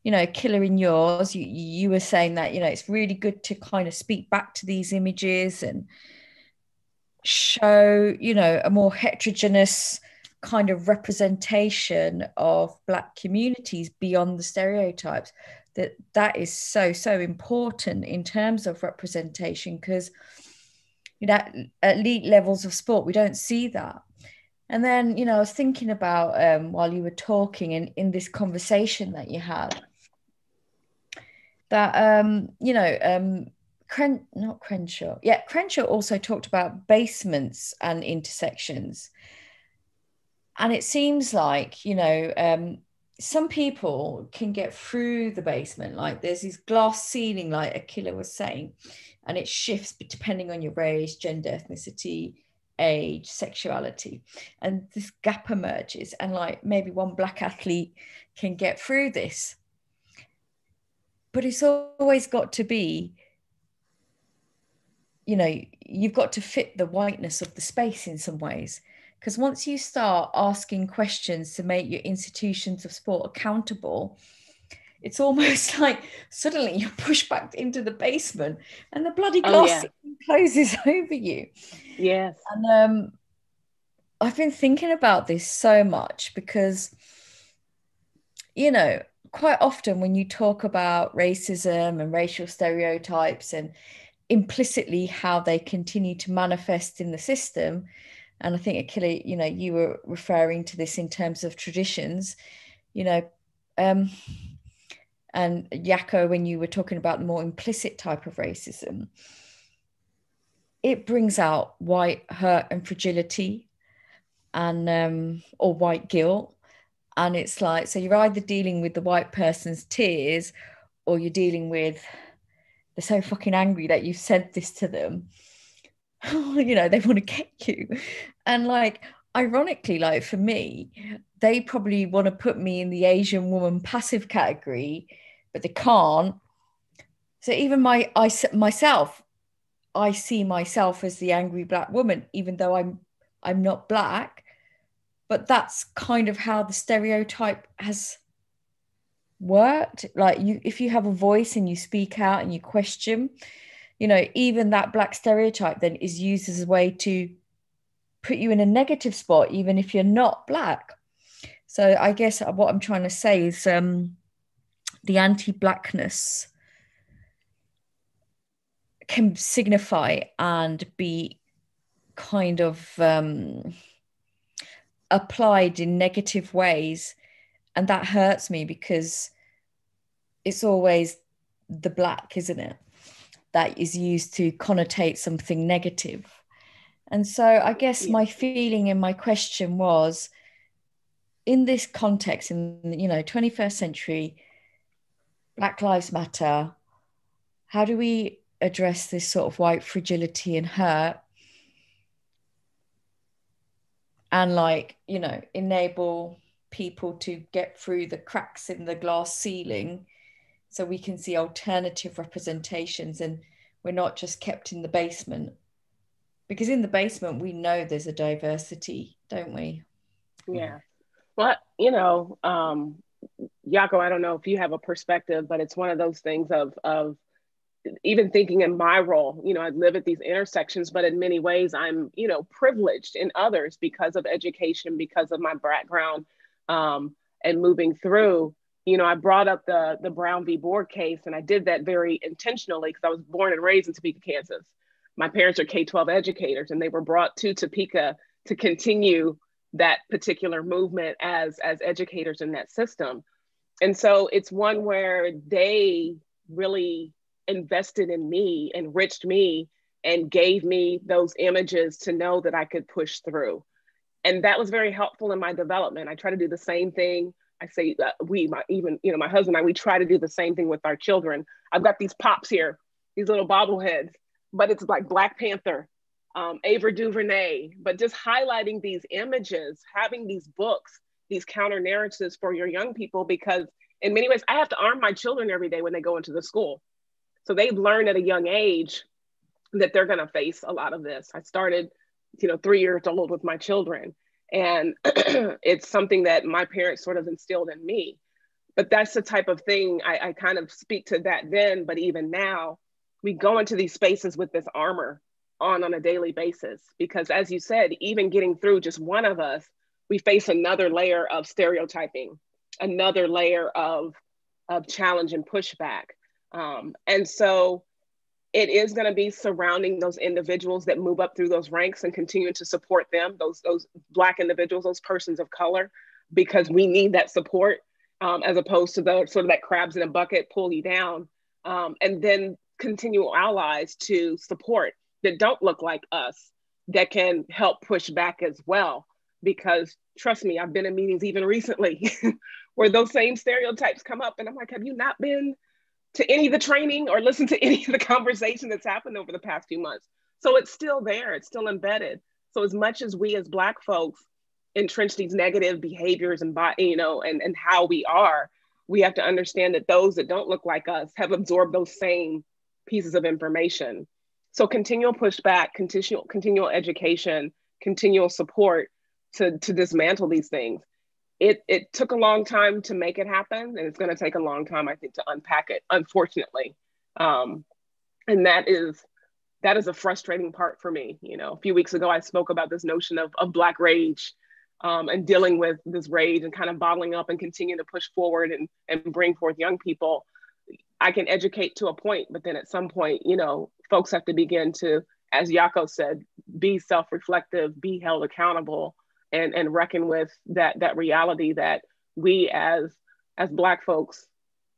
you know, Akilah, in yours, you were saying that, you know, it's really good to kind of speak back to these images and show, you know, a more heterogeneous kind of representation of Black communities beyond the stereotypes. That is so important in terms of representation, because, you know, at elite levels of sport, we don't see that. And then, you know, I was thinking about while you were talking and in this conversation that you had, that, you know, Crenshaw also talked about basements and intersections. And it seems like, you know, some people can get through the basement. Like there's this glass ceiling, like Akilah was saying, and it shifts depending on your race, gender, ethnicity, age, sexuality. And this gap emerges, and like maybe one Black athlete can get through this. But it's always got to be, you know, you've got to fit the whiteness of the space in some ways. Because once you start asking questions to make your institutions of sport accountable, it's almost like suddenly you're pushed back into the basement and the bloody glass closes over you. Yes. And I've been thinking about this so much because, you know, quite often when you talk about racism and racial stereotypes and implicitly how they continue to manifest in the system, and I think, Akilah, you know, you were referring to this in terms of traditions, you know, and Jacco, when you were talking about the more implicit type of racism, it brings out white hurt and fragility and or white guilt. And it's like, so you're either dealing with the white person's tears, or you're dealing with, they're so fucking angry that you've said this to them. You know, they want to get you. And like, ironically, like for me, they probably want to put me in the Asian woman passive category, but they can't. So even myself, I see myself as the angry Black woman, even though I'm not Black. But that's kind of how the stereotype has worked. Like if you have a voice and you speak out and you question, you know, even that Black stereotype then is used as a way to put you in a negative spot, even if you're not Black. So I guess what I'm trying to say is the anti-Blackness can signify and be kind of applied in negative ways. And that hurts me because it's always the Black, isn't it, that is used to connotate something negative. And so I guess my feeling and my question was, in this context, in, you know, 21st century, Black Lives Matter, how do we address this sort of white fragility and hurt and, like, you know, enable people to get through the cracks in the glass ceiling so we can see alternative representations and we're not just kept in the basement? Because in the basement, we know there's a diversity, don't we? Yeah. Well, you know, Jacco, I don't know if you have a perspective, but it's one of those things of even thinking in my role, you know, I live at these intersections, but in many ways I'm, you know, privileged in others because of education, because of my background. and moving through. You know, I brought up the Brown v. Board case, and I did that very intentionally because I was born and raised in Topeka, Kansas. My parents are K-12 educators, and they were brought to Topeka to continue that particular movement as educators in that system. And so it's one where they really invested in me, enriched me, and gave me those images to know that I could push through. And that was very helpful in my development. I try to do the same thing. I say my husband and I, we try to do the same thing with our children. I've got these pops here, these little bobbleheads, but it's like Black Panther, Ava DuVernay, but just highlighting these images, having these books, these counter narratives for your young people, because in many ways, I have to arm my children every day when they go into the school. So they've learned at a young age that they're gonna face a lot of this. I started, 3 years old with my children. And it's something that my parents sort of instilled in me. But that's the type of thing I kind of speak to that then, but even now, we go into these spaces with this armor on a daily basis. Because as you said, even getting through just one of us, we face another layer of stereotyping, another layer of challenge and pushback. And so it is going to be surrounding those individuals that move up through those ranks and continue to support them, those Black individuals, those persons of color, because we need that support as opposed to the sort of that crabs in a bucket pull you down. And then continual allies to support that don't look like us, that can help push back as well. Because trust me, I've been in meetings even recently where those same stereotypes come up and I'm like, have you not been to any of the training or listen to any of the conversation that's happened over the past few months? So it's still there, it's still embedded. So as much as we as Black folks entrench these negative behaviors and how we are, we have to understand that those that don't look like us have absorbed those same pieces of information. So continual pushback, continual education, continual support to dismantle these things. It took a long time to make it happen, and it's going to take a long time, I think, to unpack it, unfortunately. And that is a frustrating part for me. A few weeks ago, I spoke about this notion of Black rage and dealing with this rage and kind of bottling up and continue to push forward and bring forth young people. I can educate to a point, but then at some point, folks have to begin to, as Jacco said, be self-reflective, be held accountable, and reckon with that reality that we as Black folks,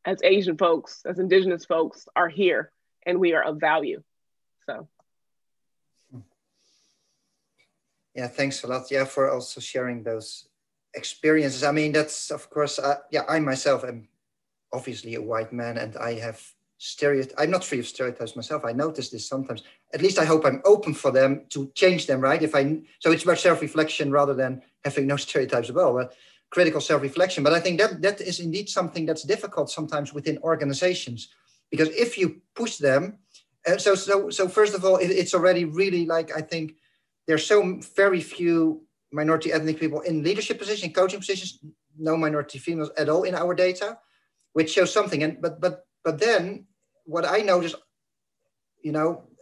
as Asian folks, as Indigenous folks are here and we are of value. So. Yeah, thanks a lot. Yeah, for also sharing those experiences. I mean, that's of course, I myself am obviously a white man and I have I'm not free of stereotypes myself. I notice this sometimes. At least I hope I'm open for them to change them, right? So it's about self-reflection rather than having no stereotypes at all, but critical self-reflection. But I think that is indeed something that's difficult sometimes within organizations, because if you push them, so first of all, it's already really like, I think there's so very few minority ethnic people in leadership positions, coaching positions, no minority females at all in our data, which shows something. And but then what I notice,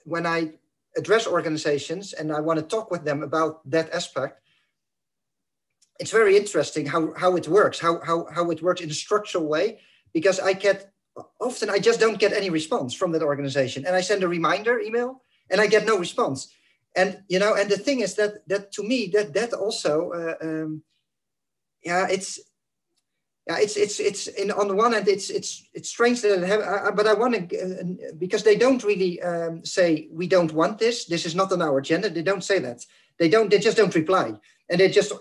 when I address organizations and I want to talk with them about that aspect, it's very interesting how it works, how it works in a structural way, because I just don't get any response from that organization. And I send a reminder email and I get no response. And, and the thing is that to me, that also, it's on the one hand, it's strange that but I want to, because they don't really say, we don't want this is not on our agenda. They don't say that. They just don't reply. And they just,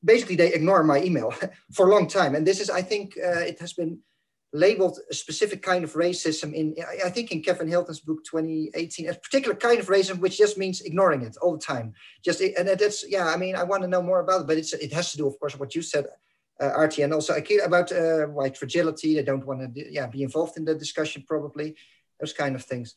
basically they ignore my email for a long time. And this is, I think it has been labeled a specific kind of racism I think in Kevin Hilton's book, 2018, a particular kind of racism, which just means ignoring it all the time. And that's, I mean, I want to know more about it, but it has to do, of course, what you said, Artie, and also Akilah about white fragility. They don't want to be involved in the discussion, probably, those kind of things.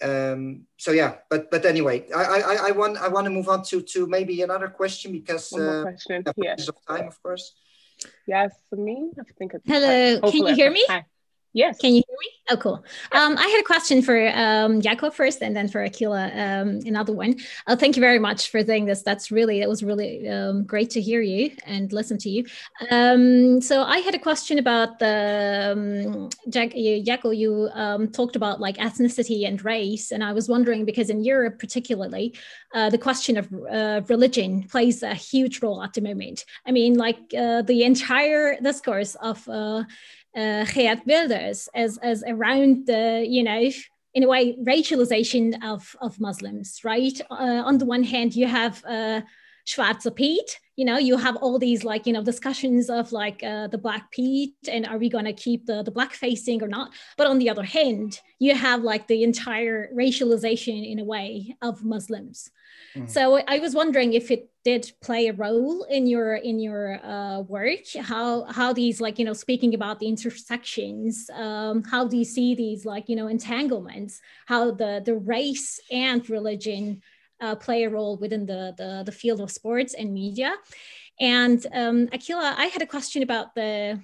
But anyway, I want to move on to maybe another question, because one more question. Yes, of time, of course. Yes, for me, I think it's hello. Can you hear me? Hi. Yes. Can you hear me? Oh, cool. I had a question for Jacco first, and then for Akilah, another one. Thank you very much for saying this. It was really great to hear you and listen to you. So I had a question about the, Jacco, you talked about like ethnicity and race. And I was wondering, because in Europe particularly, the question of religion plays a huge role at the moment. I mean, like the entire discourse of Geert Wilders as around the, you know, in a way, racialization of Muslims, right? On the one hand, you have Schwarze Piet, you know, you have all these like, you know, discussions of like the Black Piet and are we going to keep the black facing or not? But on the other hand, you have like the entire racialization in a way of Muslims. So I was wondering if it did play a role in your work, how these, like, you know, speaking about the intersections, how do you see these, like, you know, entanglements, how the race and religion play a role within the field of sports and media. And Akilah, I had a question about the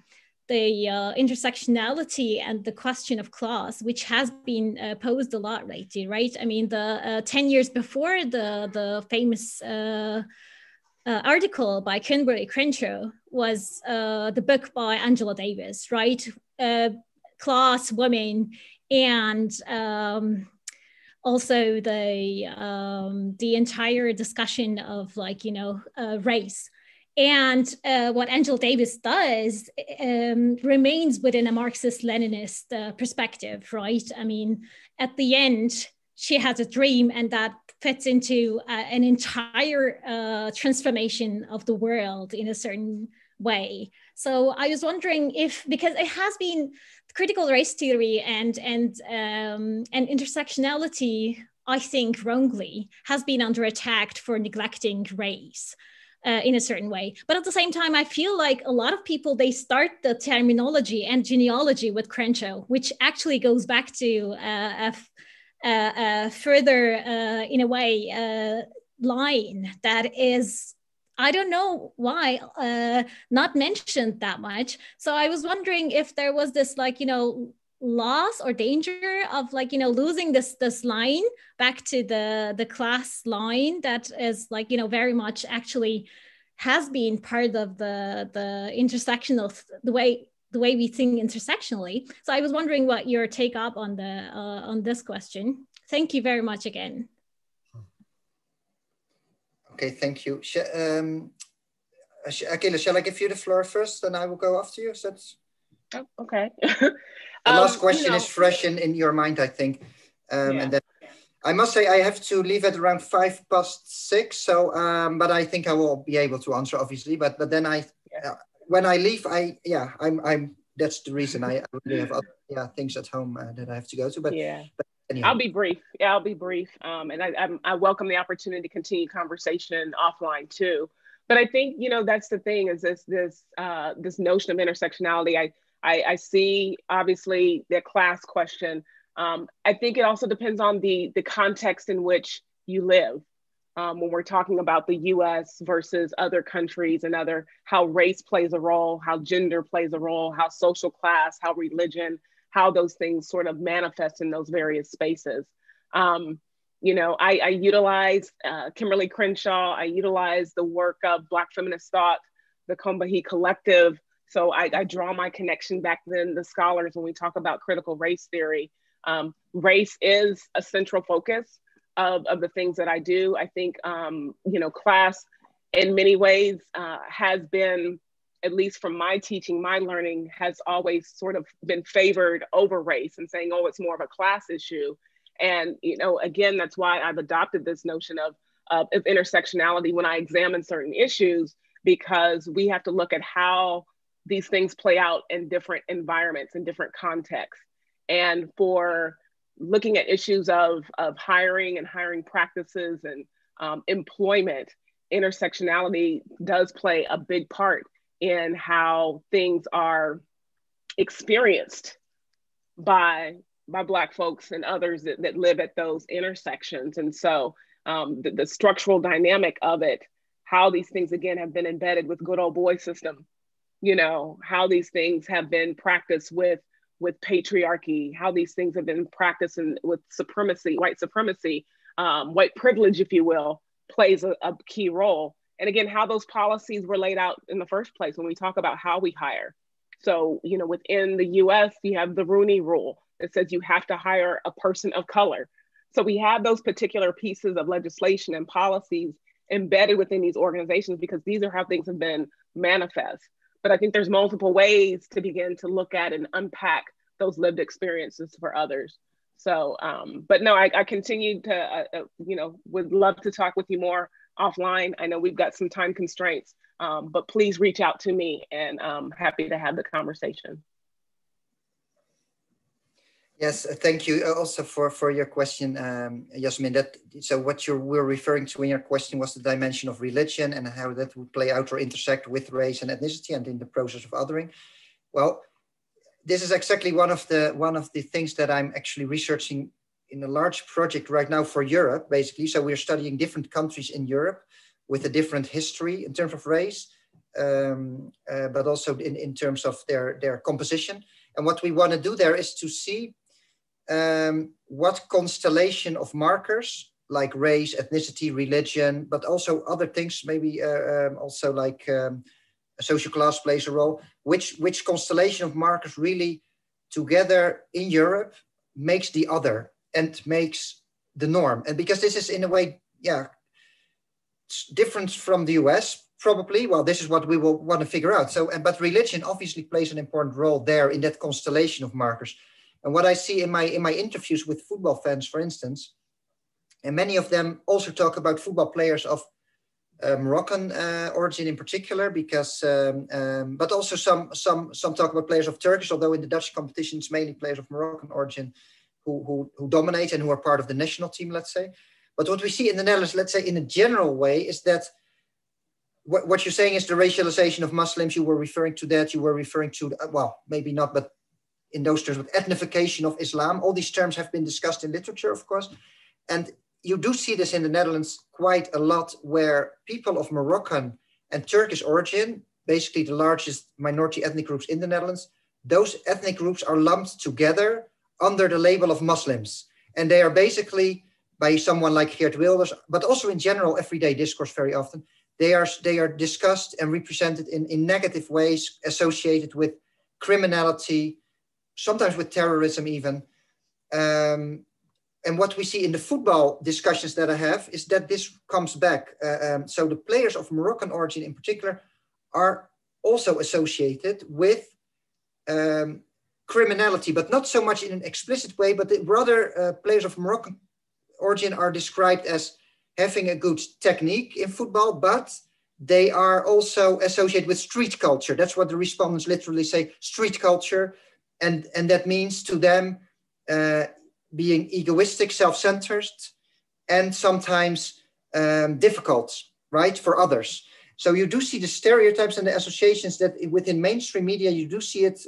intersectionality and the question of class, which has been posed a lot lately, right? I mean, the 10 years before the famous article by Kimberly Crenshaw was the book by Angela Davis, right? Class, women, and also the entire discussion of, like, you know, race. And what Angela Davis does remains within a Marxist-Leninist perspective, right? I mean, at the end, she has a dream, and that fits into an entire transformation of the world in a certain way. So I was wondering if, because it has been critical race theory and intersectionality, I think wrongly, has been under attack for neglecting race. In a certain way. But at the same time, I feel like a lot of people, they start the terminology and genealogy with Crenshaw, which actually goes back to a further, in a way, line that is, I don't know why, not mentioned that much. So I was wondering if there was this, like, you know, loss or danger of, like, you know, losing this line back to the class line that is, like, you know, very much actually has been part of the intersectional, the way we think intersectionally. So I was wondering what your take up on this question. Thank you very much again. Okay, thank you. Akilah, shall I give you the floor first, and I will go after you? So that's... Oh, okay. The last question is fresh in your mind, I think. And then I must say I have to leave at around 6:05. So, but I think I will be able to answer, obviously. But then when I leave, I'm. That's the reason I really have other things at home that I have to go to. But anyhow. I'll be brief. Yeah, I'll be brief. And I welcome the opportunity to continue conversation offline too. But I think, you know, that's the thing, is this notion of intersectionality. I see, obviously, the class question. I think it also depends on the context in which you live. When we're talking about the US versus other countries and how race plays a role, how gender plays a role, how social class, how religion, how those things sort of manifest in those various spaces. You know, I utilize Kimberly Crenshaw, I utilize the work of Black feminist thought, the Combahee Collective. So I draw my connection back then, the scholars, when we talk about critical race theory. Race is a central focus of the things that I do. I think, you know, class in many ways has been, at least from my teaching, my learning has always sort of been favored over race and saying, oh, it's more of a class issue. And, you know, again, that's why I've adopted this notion of intersectionality when I examine certain issues, because we have to look at how these things play out in different environments, in different contexts. And for looking at issues of hiring and hiring practices and employment, intersectionality does play a big part in how things are experienced by Black folks and others that live at those intersections. And so the structural dynamic of it, how these things, again, have been embedded with good old boy system, you know, how these things have been practiced with with patriarchy, how these things have been practiced with supremacy, white supremacy, white privilege, if you will, plays a key role. And again, how those policies were laid out in the first place when we talk about how we hire. So, you know, within the US, you have the Rooney Rule that says you have to hire a person of color. So we have those particular pieces of legislation and policies embedded within these organizations because these are how things have been manifest. But I think there's multiple ways to begin to look at and unpack those lived experiences for others. So, but no, I continue to, you know, would love to talk with you more offline. I know we've got some time constraints, but please reach out to me and I'm happy to have the conversation. Yes, thank you also for your question, Yasmin. So what you were referring to in your question was the dimension of religion and how that would play out or intersect with race and ethnicity and in the process of othering. Well, this is exactly one of the things that I'm actually researching in a large project right now for Europe, basically. So we're studying different countries in Europe with a different history in terms of race, but also in terms of their composition. And what we want to do there is to see what constellation of markers like race, ethnicity, religion, but also other things, maybe also like social class plays a role, which constellation of markers really together in Europe makes the other and makes the norm. And because this is in a way, different from the US, probably, well, this is what we will want to figure out. So, but religion obviously plays an important role there in that constellation of markers. And what I see in my interviews with football fans, for instance, and many of them also talk about football players of Moroccan origin in particular, because, but also some talk about players of Turkish, although in the Dutch competitions, mainly players of Moroccan origin who dominate and who are part of the national team, let's say. But what we see in the Netherlands, let's say in a general way, is that what you're saying is the racialization of Muslims. You were referring to that. You were referring to, well, maybe not, but in those terms, but ethnification of Islam. All these terms have been discussed in literature, of course. And you do see this in the Netherlands quite a lot, where people of Moroccan and Turkish origin, basically the largest minority ethnic groups in the Netherlands, those ethnic groups are lumped together under the label of Muslims. And they are basically, by someone like Geert Wilders, but also in general, everyday discourse very often, they are discussed and represented in negative ways associated with criminality, sometimes with terrorism even. And what we see in the football discussions that I have is that this comes back. So the players of Moroccan origin in particular are also associated with criminality, but not so much in an explicit way, but rather players of Moroccan origin are described as having a good technique in football, but they are also associated with street culture. That's what the respondents literally say, street culture. And that means to them being egoistic, self-centered, and sometimes difficult, right, for others. So you do see the stereotypes and the associations that within mainstream media, you do see it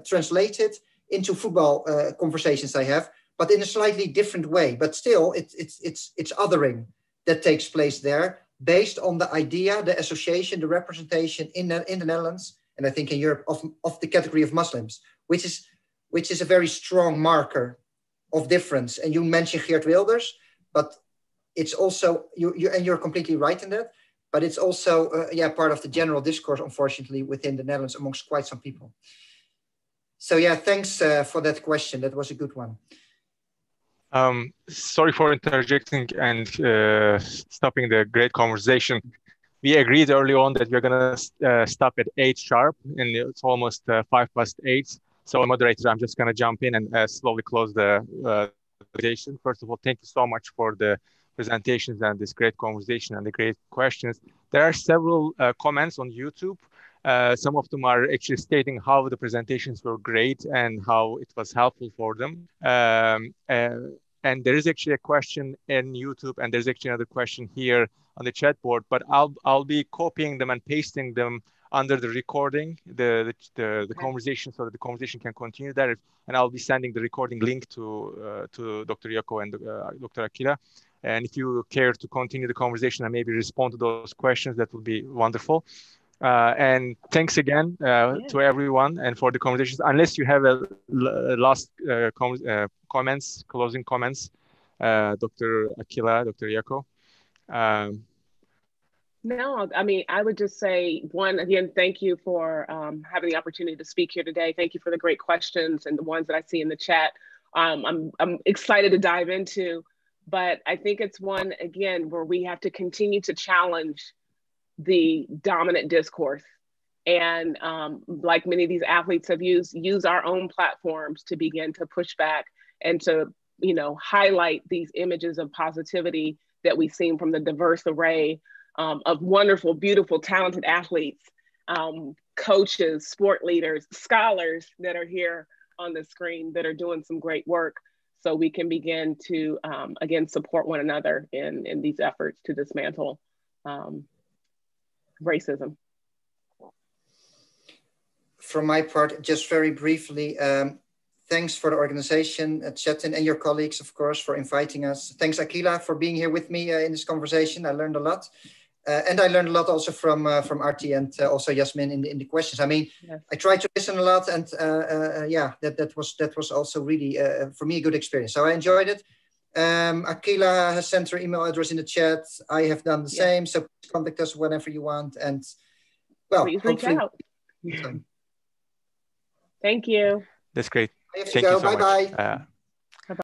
translated into football conversations I have, but in a slightly different way. But still, it's othering that takes place there based on the idea, the association, the representation in the Netherlands, and I think in Europe, of the category of Muslims, which is a very strong marker of difference. And you mentioned Geert Wilders, but it's also, you're completely right in that, but it's also, part of the general discourse, unfortunately, within the Netherlands amongst quite some people. So yeah, thanks for that question. That was a good one. Sorry for interjecting and stopping the great conversation. We agreed early on that we're going to stop at 8 sharp, and it's almost 8:05. So, moderator, I'm just going to jump in and slowly close the presentation. First of all, thank you so much for the presentations and this great conversation and the great questions. There are several comments on YouTube. Some of them are actually stating how the presentations were great and how it was helpful for them. And there is actually a question in YouTube, and there's actually another question here on the chat board, but I'll be copying them and pasting them under the recording, the conversation, so that the conversation can continue there. And I'll be sending the recording link to Dr. Jacco and Dr. Akilah. And if you care to continue the conversation and maybe respond to those questions, that would be wonderful. And thanks again to everyone and for the conversations. Unless you have a last comments, closing comments, Dr. Akilah, Dr. Jacco. No, I mean, I would just say, one, again, thank you for having the opportunity to speak here today. Thank you for the great questions and the ones that I see in the chat. I'm excited to dive into, but I think it's one, again, where we have to continue to challenge the dominant discourse. And like many of these athletes have use our own platforms to begin to push back and to, you know, highlight these images of positivity that we've seen from the diverse array of wonderful, beautiful, talented athletes, coaches, sport leaders, scholars that are here on the screen that are doing some great work, so we can begin to, again, support one another in these efforts to dismantle racism. From my part, just very briefly, thanks for the organization, Chetan, and your colleagues, of course, for inviting us. Thanks, Akilah, for being here with me in this conversation. I learned a lot. And I learned a lot also from Artie and also Yasmin in the questions. I mean, yes. I tried to listen a lot, and yeah, that was also really for me a good experience. So I enjoyed it. Akilah has sent her email address in the chat. I have done the same. So please contact us whenever you want. And well, please reach out. Thank you. That's great. Thank you so much. Bye bye.